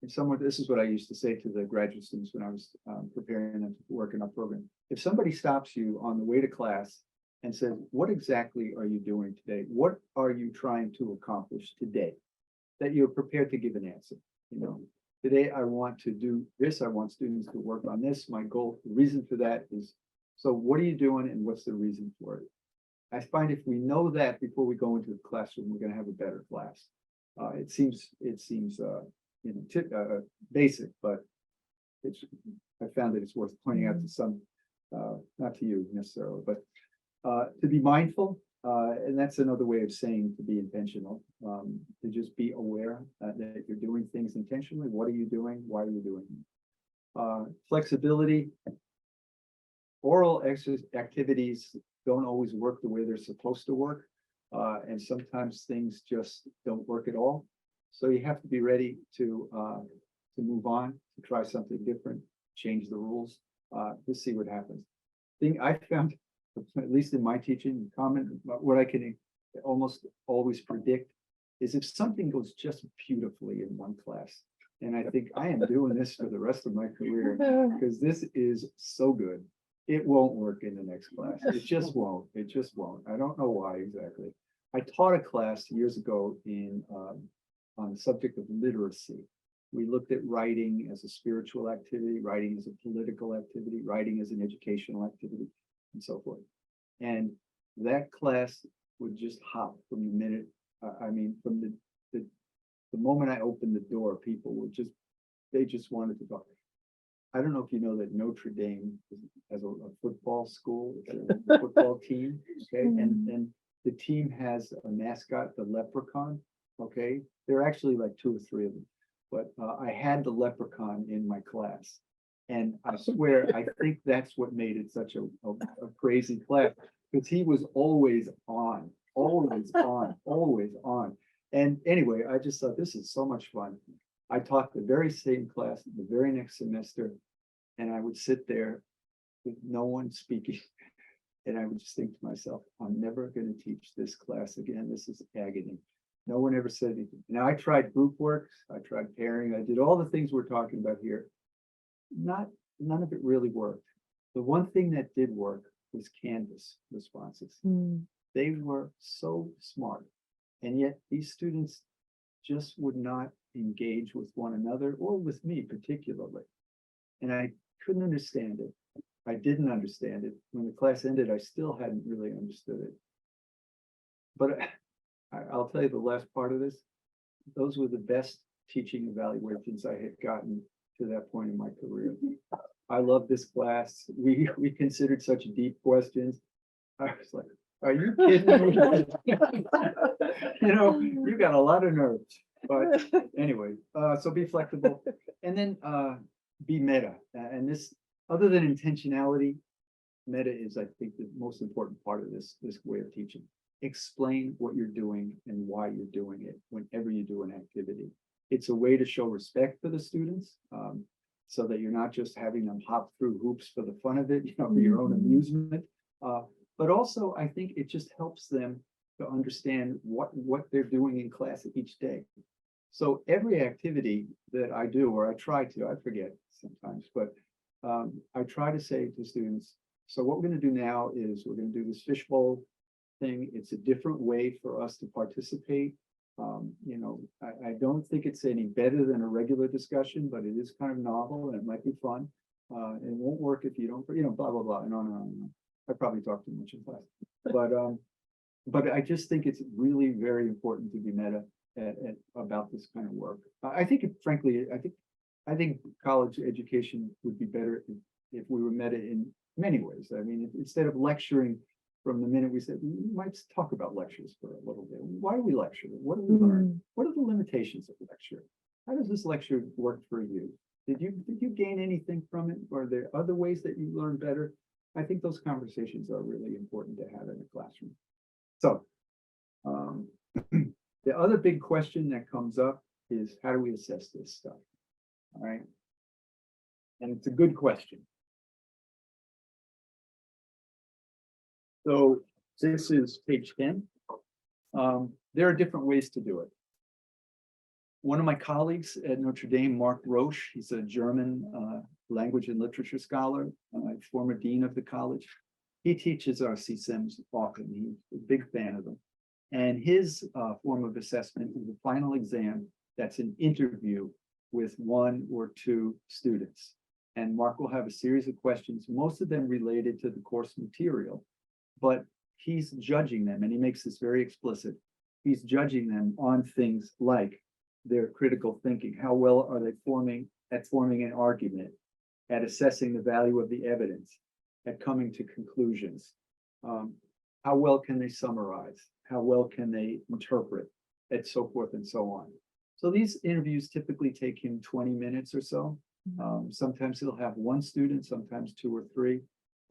if someone, this is what I used to say to the graduate students when I was preparing them to work in our program. If somebody stops you on the way to class and says, what exactly are you doing today? What are you trying to accomplish today? That you're prepared to give an answer. You know, today I want to do this. I want students to work on this. My goal, the reason for that is, so what are you doing and what's the reason for it? I find if we know that before we go into the classroom, we're going to have a better class. It seems you know, basic, but I found that it's worth pointing out to some, not to you necessarily, but to be mindful, and that's another way of saying to be intentional, to just be aware that you're doing things intentionally. What are you doing? Why are you doing it? Flexibility. Oral activities don't always work the way they're supposed to work. And sometimes things just don't work at all. So you have to be ready to move on, to try something different, change the rules, to see what happens. Thing I found, at least in my teaching, what I can almost always predict is if something goes just beautifully in one class, and I think I am doing this for the rest of my career because this is so good. It won't work in the next class. It just won't. It just won't. I don't know why exactly. I taught a class years ago on the subject of literacy. We looked at writing as a spiritual activity, writing as a political activity, writing as an educational activity, and so forth. And that class would just hop from the minute, from the moment I opened the door, people would they just wanted to talk. I don't know if you know that Notre Dame has a football school, a football team, okay? And the team has a mascot, the leprechaun, okay? There are actually like 2 or 3 of them, but I had the leprechaun in my class. And I swear, I think that's what made it such a crazy class, because he was always on, always on, always on. And anyway, I just thought this is so much fun. I taught the very same class the very next semester, and I would sit there with no one speaking. And I would just think to myself, I'm never going to teach this class again. This is agony. No one ever said anything. Now I tried group work, I tried pairing, I did all the things we're talking about here. None of it really worked. The one thing that did work was Canvas responses. They were so smart. And yet these students just would not engage with one another or with me particularly. And I couldn't understand it. I didn't understand it. When the class ended, I still hadn't really understood it. But I'll tell you the last part of this. Those were the best teaching evaluations I had gotten to that point in my career. I love this class. We considered such deep questions. I was like, are you kidding me? You know, you got a lot of nerves, but anyway, so be flexible. And then be meta. And this, other than intentionality, meta is, I think, the most important part of this way of teaching. Explain what you're doing and why you're doing it whenever you do an activity. It's a way to show respect for the students, so that you're not just having them hop through hoops for the fun of it, you know, for your own amusement. But also, I think it just helps them to understand what they're doing in class each day. So every activity that I do, or I try to, I forget sometimes, but I try to say to students, so what we're going to do now is we're going to do this fishbowl thing. It's a different way for us to participate. You know, I don't think it's any better than a regular discussion, but it is kind of novel and it might be fun. It won't work if you don't, you know, blah, blah, blah, and on and on and on. I probably talk too much in class, but I just think it's really very important to be meta about this kind of work. I think, frankly, I think college education would be better if we were meta in many ways. I mean, instead of lecturing from the minute we said, we might talk about lectures for a little bit. Why do we lecture? What do we learn? What are the limitations of lecture? How does this lecture work for you? Did you gain anything from it? Or are there other ways that you learn better? I think those conversations are really important to have in a classroom. So the other big question that comes up is, how do we assess this stuff? All right. And it's a good question. So this is page 10. There are different ways to do it. One of my colleagues at Notre Dame, Mark Roche, he's a German language and literature scholar, former dean of the college. He teaches our CSEMs often. He's a big fan of them. And his form of assessment is a final exam that's an interview with one or two students. And Mark will have a series of questions, most of them related to the course material, but he's judging them, and he makes this very explicit. He's judging them on things like their critical thinking. How well are they forming an argument, at assessing the value of the evidence, at coming to conclusions? How well can they summarize? How well can they interpret, and so forth and so on. So these interviews typically take him 20 minutes or so. Sometimes he'll have one student, sometimes two or three.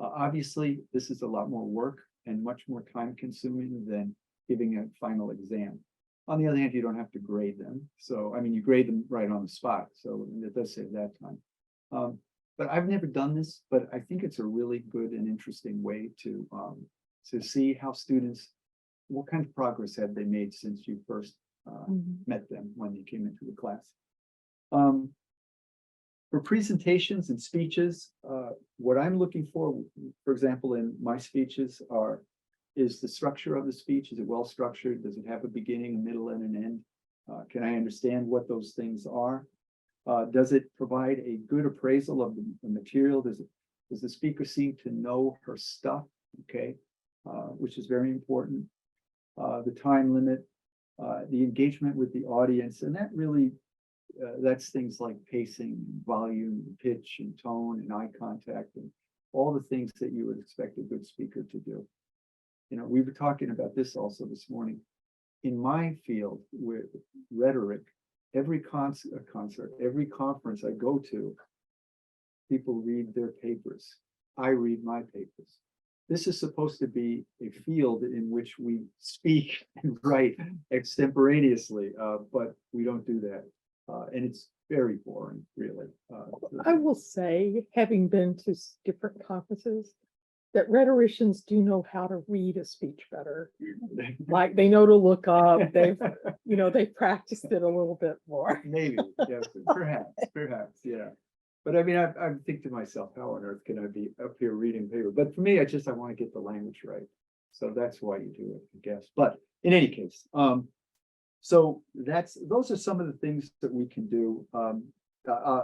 Obviously, this is a lot more work and much more time consuming than giving a final exam. On the other hand, you don't have to grade them. So, I mean, you grade them right on the spot. So it does save that time. But I've never done this, but I think it's a really good and interesting way to see how students, what kind of progress have they made since you first met them when you came into the class. For presentations and speeches, what I'm looking for example, in my speeches is the structure of the speech. Is it well structured? Does it have a beginning, a middle, and an end? Can I understand what those things are? Does it provide a good appraisal of the material? Does the speaker seem to know her stuff? Okay, which is very important. The time limit, the engagement with the audience, and that really, that's things like pacing, volume, pitch, and tone, and eye contact, and all the things that you would expect a good speaker to do. You know, we were talking about this also this morning. In my field with rhetoric, every concert, every conference I go to, people read their papers. I read my papers. This is supposed to be a field in which we speak and write extemporaneously, but we don't do that. And it's very boring, really. I will say, having been to different conferences, that rhetoricians do know how to read a speech better. Like they know to look up, they've practiced it a little bit more. Maybe, yes, perhaps, yeah. But I mean, I think to myself, how on earth can I be up here reading paper? But for me, I want to get the language right. So that's why you do it, I guess. But in any case, so those are some of the things that we can do.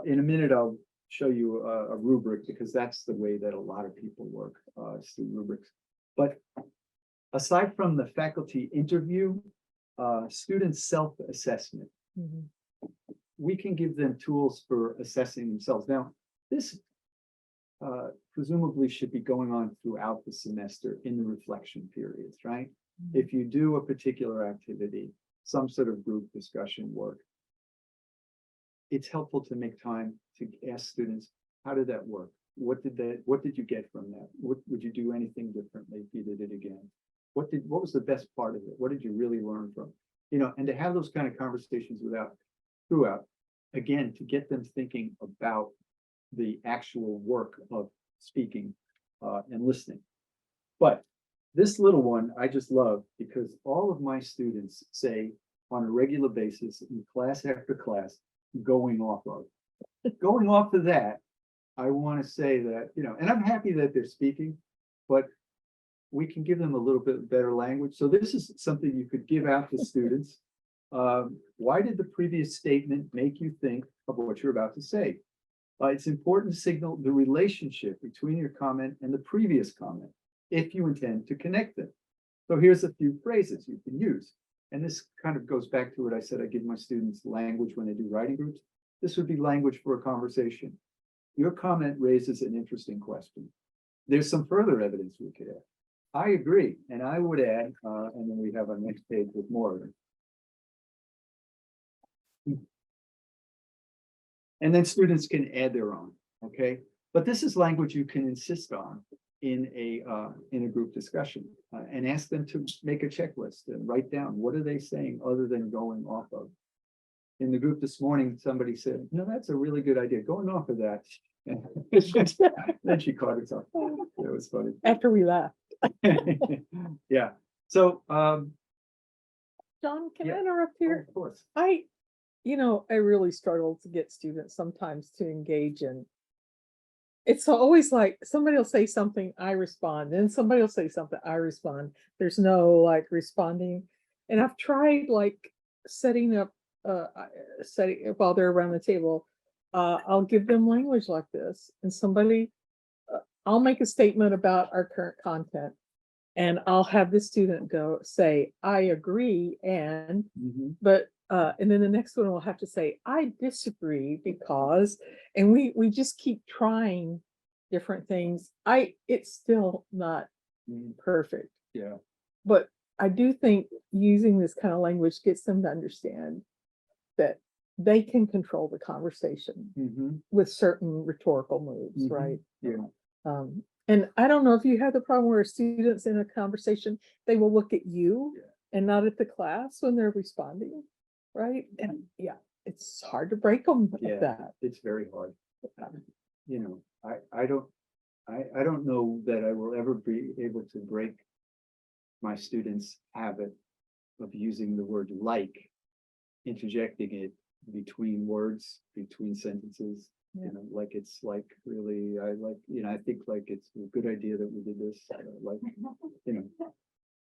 In a minute, I'll show you a rubric, because that's the way that a lot of people work, through rubrics. But aside from the faculty interview, student self-assessment, we can give them tools for assessing themselves. Now, this presumably should be going on throughout the semester in the reflection periods, right? If you do a particular activity, some sort of group discussion work, it's helpful to make time to ask students, how did that work? What did you get from that? What would you do anything differently if you did it again? What was the best part of it? What did you really learn from? And to have those kind of conversations throughout, again, to get them thinking about the actual work of speaking and listening. But this little one, I just love because all of my students say on a regular basis in class after class, going off of that, I want to say that, and I'm happy that they're speaking, but we can give them a little bit better language. So this is something you could give out to students. Why did the previous statement make you think of what you're about to say? It's important to signal the relationship between your comment and the previous comment, if you intend to connect them. So here's a few phrases you can use. And this kind of goes back to what I said, I give my students language when they do writing groups. This would be language for a conversation. Your comment raises an interesting question. There's some further evidence we could add. I agree, and I would add, and then we have our next page with more of them. And then students can add their own, okay? But this is language you can insist on in a group discussion and ask them to make a checklist and write down what are they saying other than going off of. In the group this morning, somebody said, no, that's a really good idea. Going off of that. Then she caught herself. It was funny. After we laughed. Yeah. So John, can Yeah. I interrupt here? of course. I really struggle to get students sometimes to engage in. It's always like somebody will say something, I respond, then somebody will say something, I respond. There's no like responding. And I've tried like setting up, setting while they're around the table, I'll give them language like this and I'll make a statement about our current content. And I'll have the student say, I agree, and and then the next one will have to say, I disagree because, and we just keep trying different things. It's still not perfect, Yeah. but I do think using this kind of language gets them to understand that they can control the conversation with certain rhetorical moves, right? Yeah. And I don't know if you have the problem where students in a conversation, they will look at you and not at the class when they're responding, right? And yeah, it's hard to break them like that. It's very hard. I don't know that I will ever be able to break my students' habit of using the word like, interjecting it between words, between sentences. Like it's like really, I think like it's a good idea that we did this,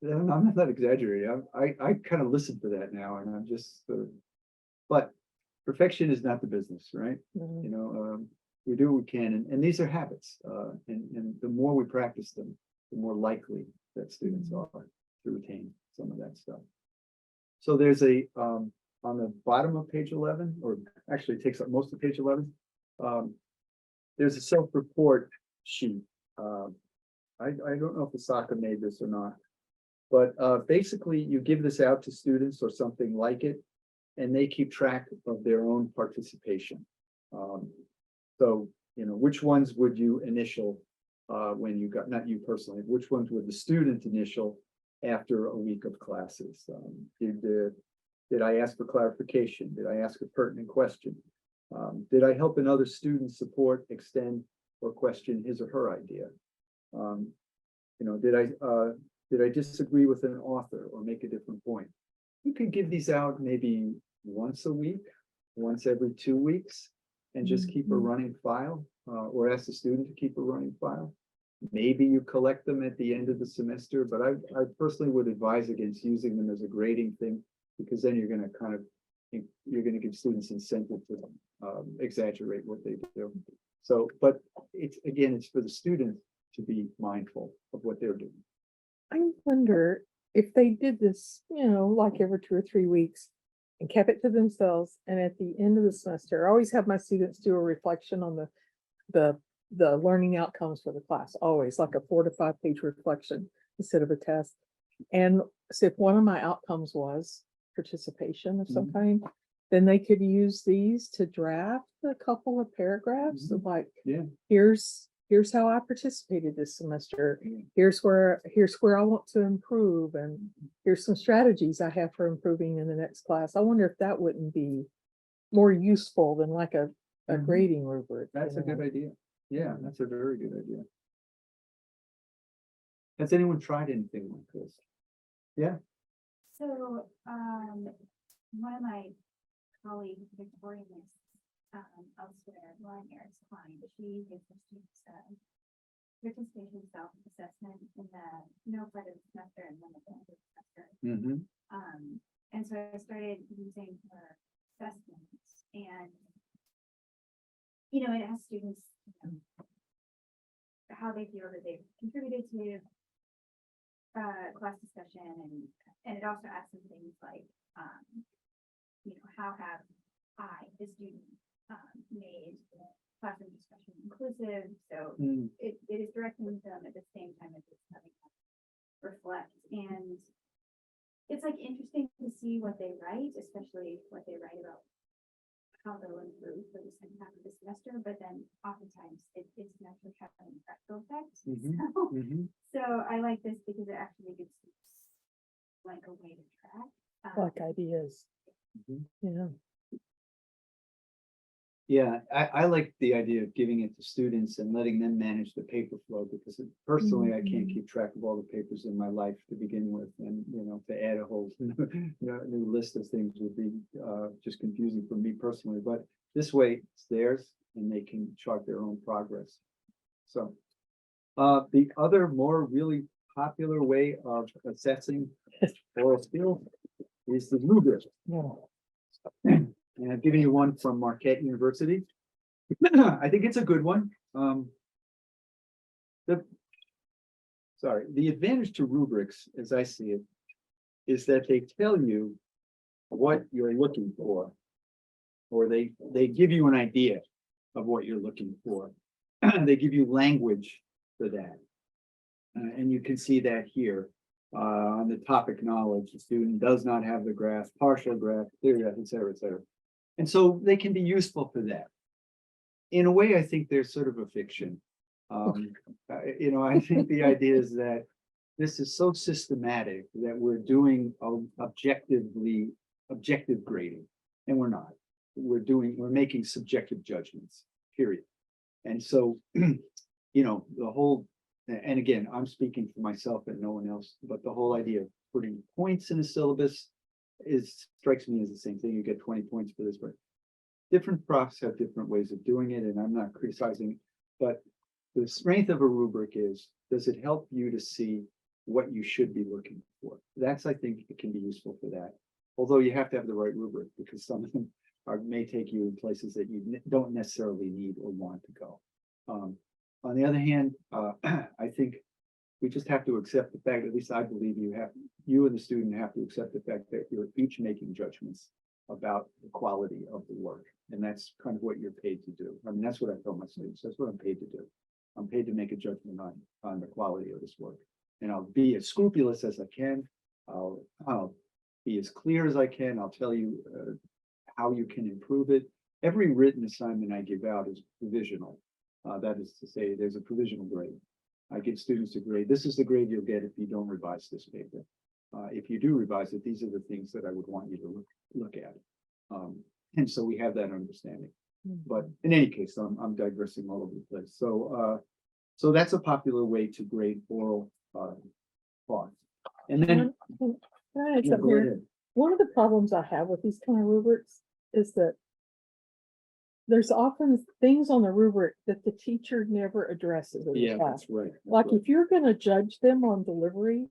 I'm not exaggerating. I kind of listen to that now and I'm just but perfection is not the business, right? We do what we can, and these are habits, and the more we practice them, the more likely that students are to retain some of that stuff. So there's on the bottom of page 11, or actually it takes up most of page 11, there's a self-report sheet. I don't know if Asaka made this or not, but basically you give this out to students or something like it, and they keep track of their own participation. So, which ones would you initial when you got, not you personally, which ones would the student initial after a week of classes? Did I ask for clarification? Did I ask a pertinent question? Did I help another student support, extend, or question his or her idea? Did I disagree with an author or make a different point? You could give these out maybe once a week, once every 2 weeks, and just keep a running file, or ask the student to keep a running file. Maybe you collect them at the end of the semester, but I personally would advise against using them as a grading thing, because then you're going to give students incentive to exaggerate what they do. So, but it's for the student to be mindful of what they're doing. I wonder if they did this, like every 2 or 3 weeks and kept it to themselves. And at the end of the semester, I always have my students do a reflection on the the learning outcomes for the class, always like a 4 to 5 page reflection instead of a test. And so if one of my outcomes was participation of some kind, then they could use these to draft a couple of paragraphs of like, Yeah. here's how I participated this semester. Here's where I want to improve, and here's some strategies I have for improving in the next class. I wonder if that wouldn't be more useful than like a Mhm. grading rubric. That's you a good know? idea. Yeah, that's a very good idea. Has anyone tried anything like this? Yeah. So, one of my colleagues, Victoria, elsewhere, Lauren Eric's client, she gives her students, participation self-assessment in the middle part of the semester and then at the end of the semester. Mm-hmm. And so I started using her assessments and, it asks students, how they feel that they've contributed to class discussion, and it also asks them things like, how have I, the student, made classroom discussion inclusive? So it is directing them at the same time as it's having them reflect. And it's like interesting to see what they write, especially what they write about how they'll improve for the second half of the semester, but then oftentimes it's naturally having a practical effect. So I like this because it actually gives like a way to track. Like ideas. Yeah. Yeah, I like the idea of giving it to students and letting them manage the paper flow, because personally, I can't keep track of all the papers in my life to begin with. And, to add a whole new list of things would be just confusing for me personally. But this way, it's theirs and they can chart their own progress. So the other more really popular way of assessing oral skills is the rubric. Yeah. And I've given you one from Marquette University. I think it's a good one. The advantage to rubrics, as I see it, is that they tell you what you're looking for, or they give you an idea of what you're looking for. They give you language for that. And you can see that here. On the topic knowledge, the student does not have the grasp, partial grasp, clear grasp, et cetera, et cetera. And so they can be useful for that. In a way, I think they're sort of a fiction. I think the idea is that this is so systematic that we're doing objective grading, and we're not. We're making subjective judgments, period. And so, the whole, and again, I'm speaking for myself and no one else, but the whole idea of putting points in a syllabus strikes me as the same thing. You get 20 points for this, but different profs have different ways of doing it, and I'm not criticizing, but the strength of a rubric is, does it help you to see what you should be looking for? That's, I think, it can be useful for that. Although you have to have the right rubric, because some of them may take you in places that you don't necessarily need or want to go. On the other hand, I think we just have to accept the fact, at least I believe you and the student have to accept the fact that you're each making judgments about the quality of the work. And that's kind of what you're paid to do. I mean, that's what I tell my students. That's what I'm paid to do. I'm paid to make a judgment on the quality of this work. And I'll be as scrupulous as I can. I'll be as clear as I can. I'll tell you how you can improve it. Every written assignment I give out is provisional. That is to say, there's a provisional grade. I give students a grade. This is the grade you'll get if you don't revise this paper. If you do revise it, these are the things that I would want you to look at. And so we have that understanding. But in any case, I'm digressing all over the place. So that's a popular way to grade oral thought. And then Can I add yeah, something go here? ahead. One of the problems I have with these kind of rubrics is that there's often things on the rubric that the teacher never addresses in the Yeah, class. that's right. Like if you're gonna judge them on delivery,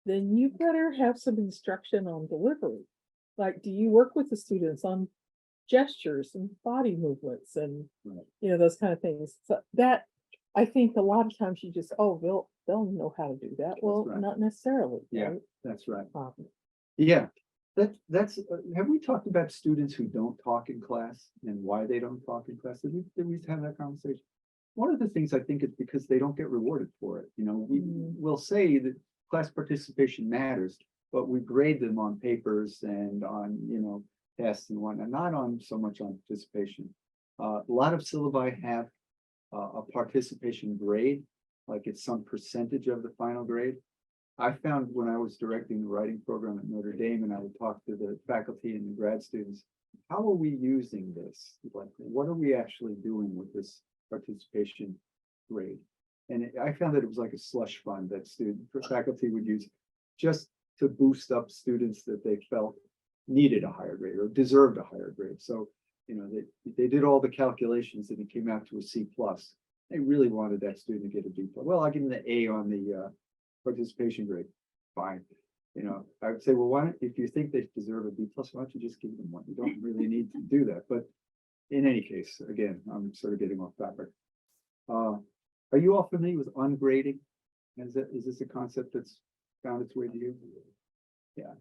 then you better have some instruction on delivery. Like, do you work with the students on gestures and body movements and, Right. those kind of things? So that, I think a lot of times you just, they'll know how to do that. Well, right. not necessarily. Yeah. Right? That's right. Um, Yeah, that's, have we talked about students who don't talk in class and why they don't talk in class? Did we have that conversation? one of the things I think is because they don't get rewarded for it. You know, we will say that class participation matters, but we grade them on papers and on, you know, tests and whatnot, not on so much on participation. A lot of syllabi have a participation grade, like it's some percentage of the final grade. I found when I was directing the writing program at Notre Dame and I would talk to the faculty and the grad students, how are we using this? Like, what are we actually doing with this participation grade? And I found that it was like a slush fund that faculty would use just to boost up students that they felt needed a higher grade or deserved a higher grade. So, you know, they did all the calculations and it came out to a C+. They really wanted that student to get a B+. Well, I'll give them the A on the participation grade. Fine. You know, I would say, well, why don't, if you think they deserve a B+, why don't you just give them one? You don't really need to do that. But in any case, again, I'm sort of getting off topic. Are you all familiar with ungrading? Is this a concept that's found its way to you? Yeah.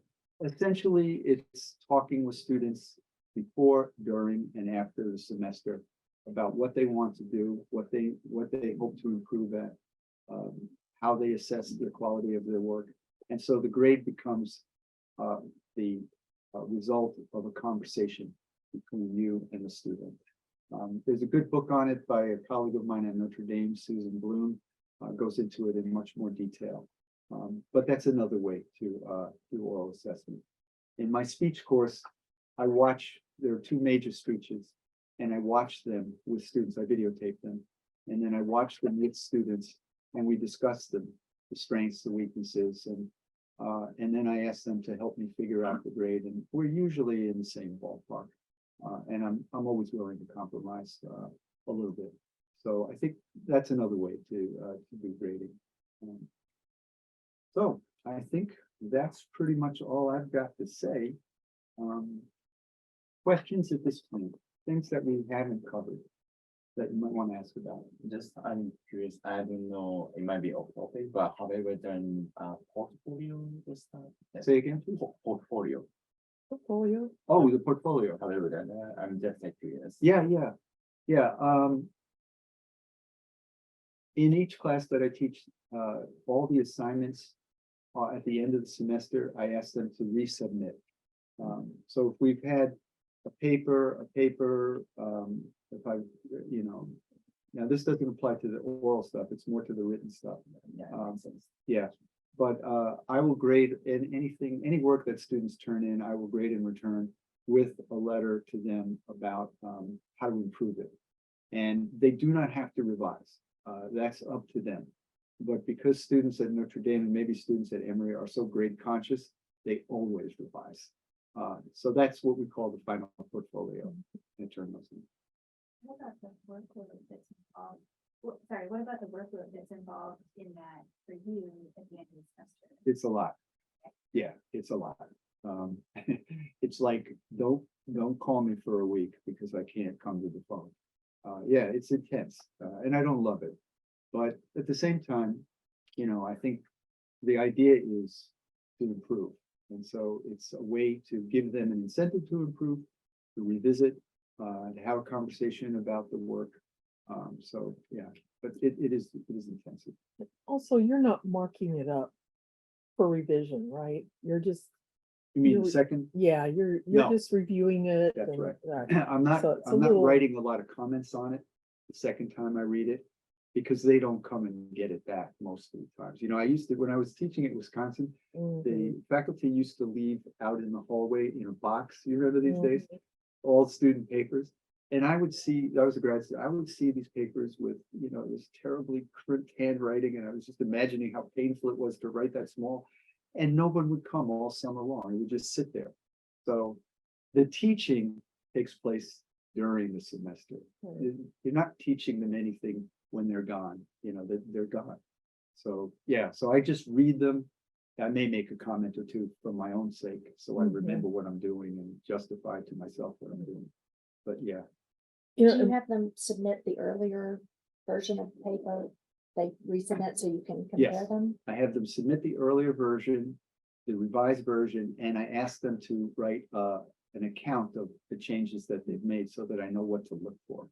Essentially, it's talking with students before, during, and after the semester about what they want to do, what they hope to improve at, how they assess the quality of their work. And so the grade becomes the result of a conversation between you and the student. There's a good book on it by a colleague of mine at Notre Dame, Susan Bloom, goes into it in much more detail. But that's another way to do oral assessment. In my speech course, there are two major speeches, and I watch them with students. I videotape them, and then I watch them with students, and we discuss them, the strengths, the weaknesses, and then I ask them to help me figure out the grade. And we're usually in the same ballpark, and I'm always willing to compromise a little bit. So I think that's another way to do grading. So I think that's pretty much all I've got to say. Questions at this point, things that we haven't covered that you might want to ask about. Just, I'm curious, I don't know, it might be off topic, but have you ever done portfolio this time? Say again, please. Portfolio. Portfolio. Oh, the portfolio. Have you ever done that? I'm just like curious. Yeah. In each class that I teach, all the assignments at the end of the semester, I ask them to resubmit. So if we've had a paper, if I, you know, now this doesn't apply to the oral stuff, it's more to the written stuff. Yeah, but I will grade any work that students turn in, I will grade in return with a letter to them about how to improve it. And they do not have to revise. That's up to them. But because students at Notre Dame and maybe students at Emory are so grade conscious, they always revise. So that's what we call the final portfolio in journalism. What about the workload that's involved? What about the workload that's involved in that for you at the end of the semester? It's a lot. Yeah, it's a lot. It's like, don't call me for a week because I can't come to the phone. Yeah, it's intense, and I don't love it. But at the same time, you know, I think the idea is to improve. And so it's a way to give them an incentive to improve, to revisit, to have a conversation about the work. So yeah, but it is intensive. Also, you're not marking it up for revision, right? You're just, You mean You're- the second? yeah, you're No. just reviewing it. That's and- right. I'm not So it's a I'm not little- writing a lot of comments on it the second time I read it, because they don't come and get it back most of the times. You know, I used to, when I was teaching at Wisconsin, Mhm. the faculty used to leave out in the hallway in a box, you remember these days, Mhm. all student papers. And I would see, I was a grad student, I would see these papers with, you know, this terribly crude handwriting, and I was just imagining how painful it was to write that small. And no one would come all summer long, it would just sit there. So the teaching takes place during the semester. Right. You're not teaching them anything when they're gone, you know, they're gone. So, yeah, so I just read them. I may make a comment or two for my own sake, so I Mhm. remember what I'm doing and justify to myself what I'm doing. But yeah, You Do you know, have them submit the earlier version of the paper? They resubmit so you can compare Yes. them? I have them submit the earlier version, the revised version, and I ask them to write an account of the changes that they've made so that I know what to look for.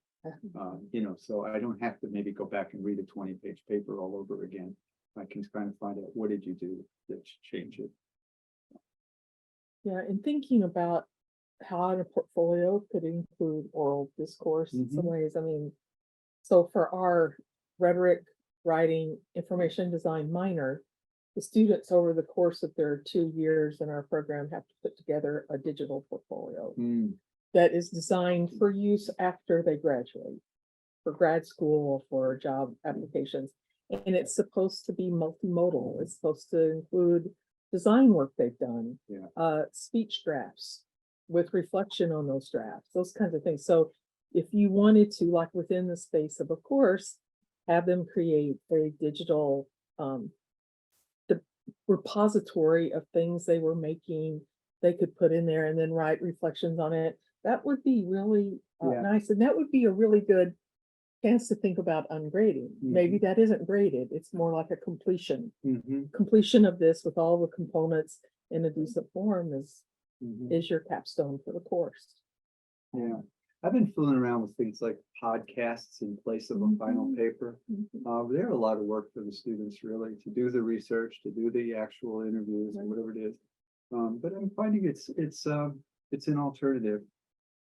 You know, so I don't have to maybe go back and read a 20-page paper all over again. I can kind of find out, what did you do that change it? Yeah, and thinking about how in a portfolio could include oral discourse in some Mhm. ways, I mean, so for our rhetoric, writing, information design minor, the students over the course of their 2 years in our program have to put together a digital portfolio Hmm, that is designed for use after they graduate, for grad school, for job applications. And it's supposed to be multimodal. It's supposed to include design work they've done, Yeah. speech drafts with reflection on those drafts, those kinds of things. So if you wanted to, like within the space of a course, have them create a digital the repository of things they were making, they could put in there and then write reflections on it. That would be really Yeah. nice, and that would be a really good chance to think about ungrading. Maybe that isn't graded, it's more like a completion. mhm, Completion of this with all the components in a decent form mhm. is your capstone for the course. Yeah, I've been fooling around with things like podcasts in place of a final Mhm. paper. They're a lot of work for the students, really, to do the research, to do the actual interviews, or Right. whatever it is. But I'm finding it's an alternative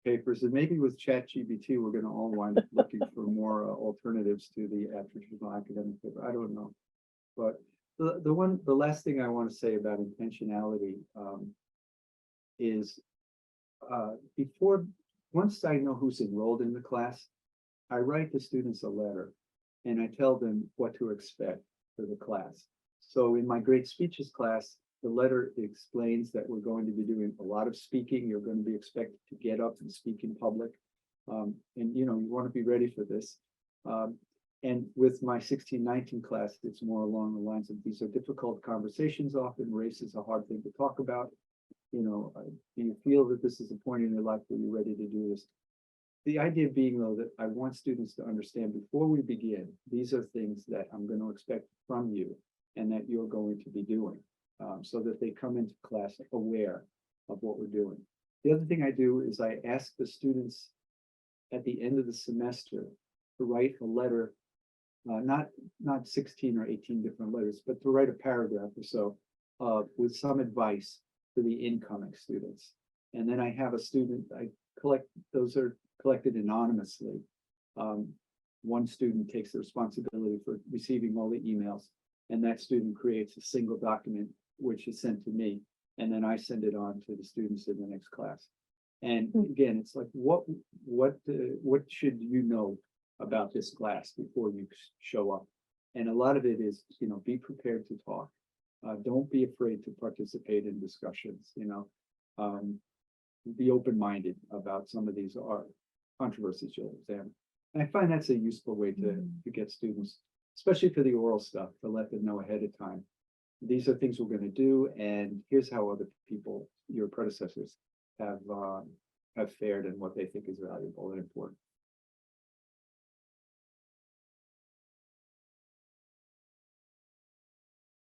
papers, and maybe with ChatGPT, we're gonna all wind up looking for more alternatives to the traditional academic paper. I don't know. But the last thing I want to say about intentionality is before, once I know who's enrolled in the class, I write the students a letter and I tell them what to expect for the class. So in my great speeches class, the letter explains that we're going to be doing a lot of speaking. You're going to be expected to get up and speak in public. And you know, you want to be ready for this. And with my 16-19 class, it's more along the lines of, these are difficult conversations. Often race is a hard thing to talk about. You know, do you feel that this is a point in your life where you're ready to do this? The idea being, though, that I want students to understand before we begin, these are things that I'm going to expect from you and that you're going to be doing, so that they come into class aware of what we're doing. The other thing I do is I ask the students at the end of the semester to write a letter, not 16 or 18 different letters, but to write a paragraph or so with some advice to the incoming students. And then I have a student, I collect, those are collected anonymously. One student takes the responsibility for receiving all the emails, and that student creates a single document, which is sent to me, and then I send it on to the students in the next class. And again, it's like, what should you know about this class before you show up? And a lot of it is, you know, be prepared to talk. Don't be afraid to participate in discussions, you know. Be open-minded about some of these are controversies you'll examine. And I find that's a useful way to get students, especially for the oral stuff, to let them know ahead of time. These are things we're going to do, and here's how other people, your predecessors, have fared and what they think is valuable and important.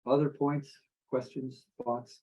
Other points, questions, thoughts?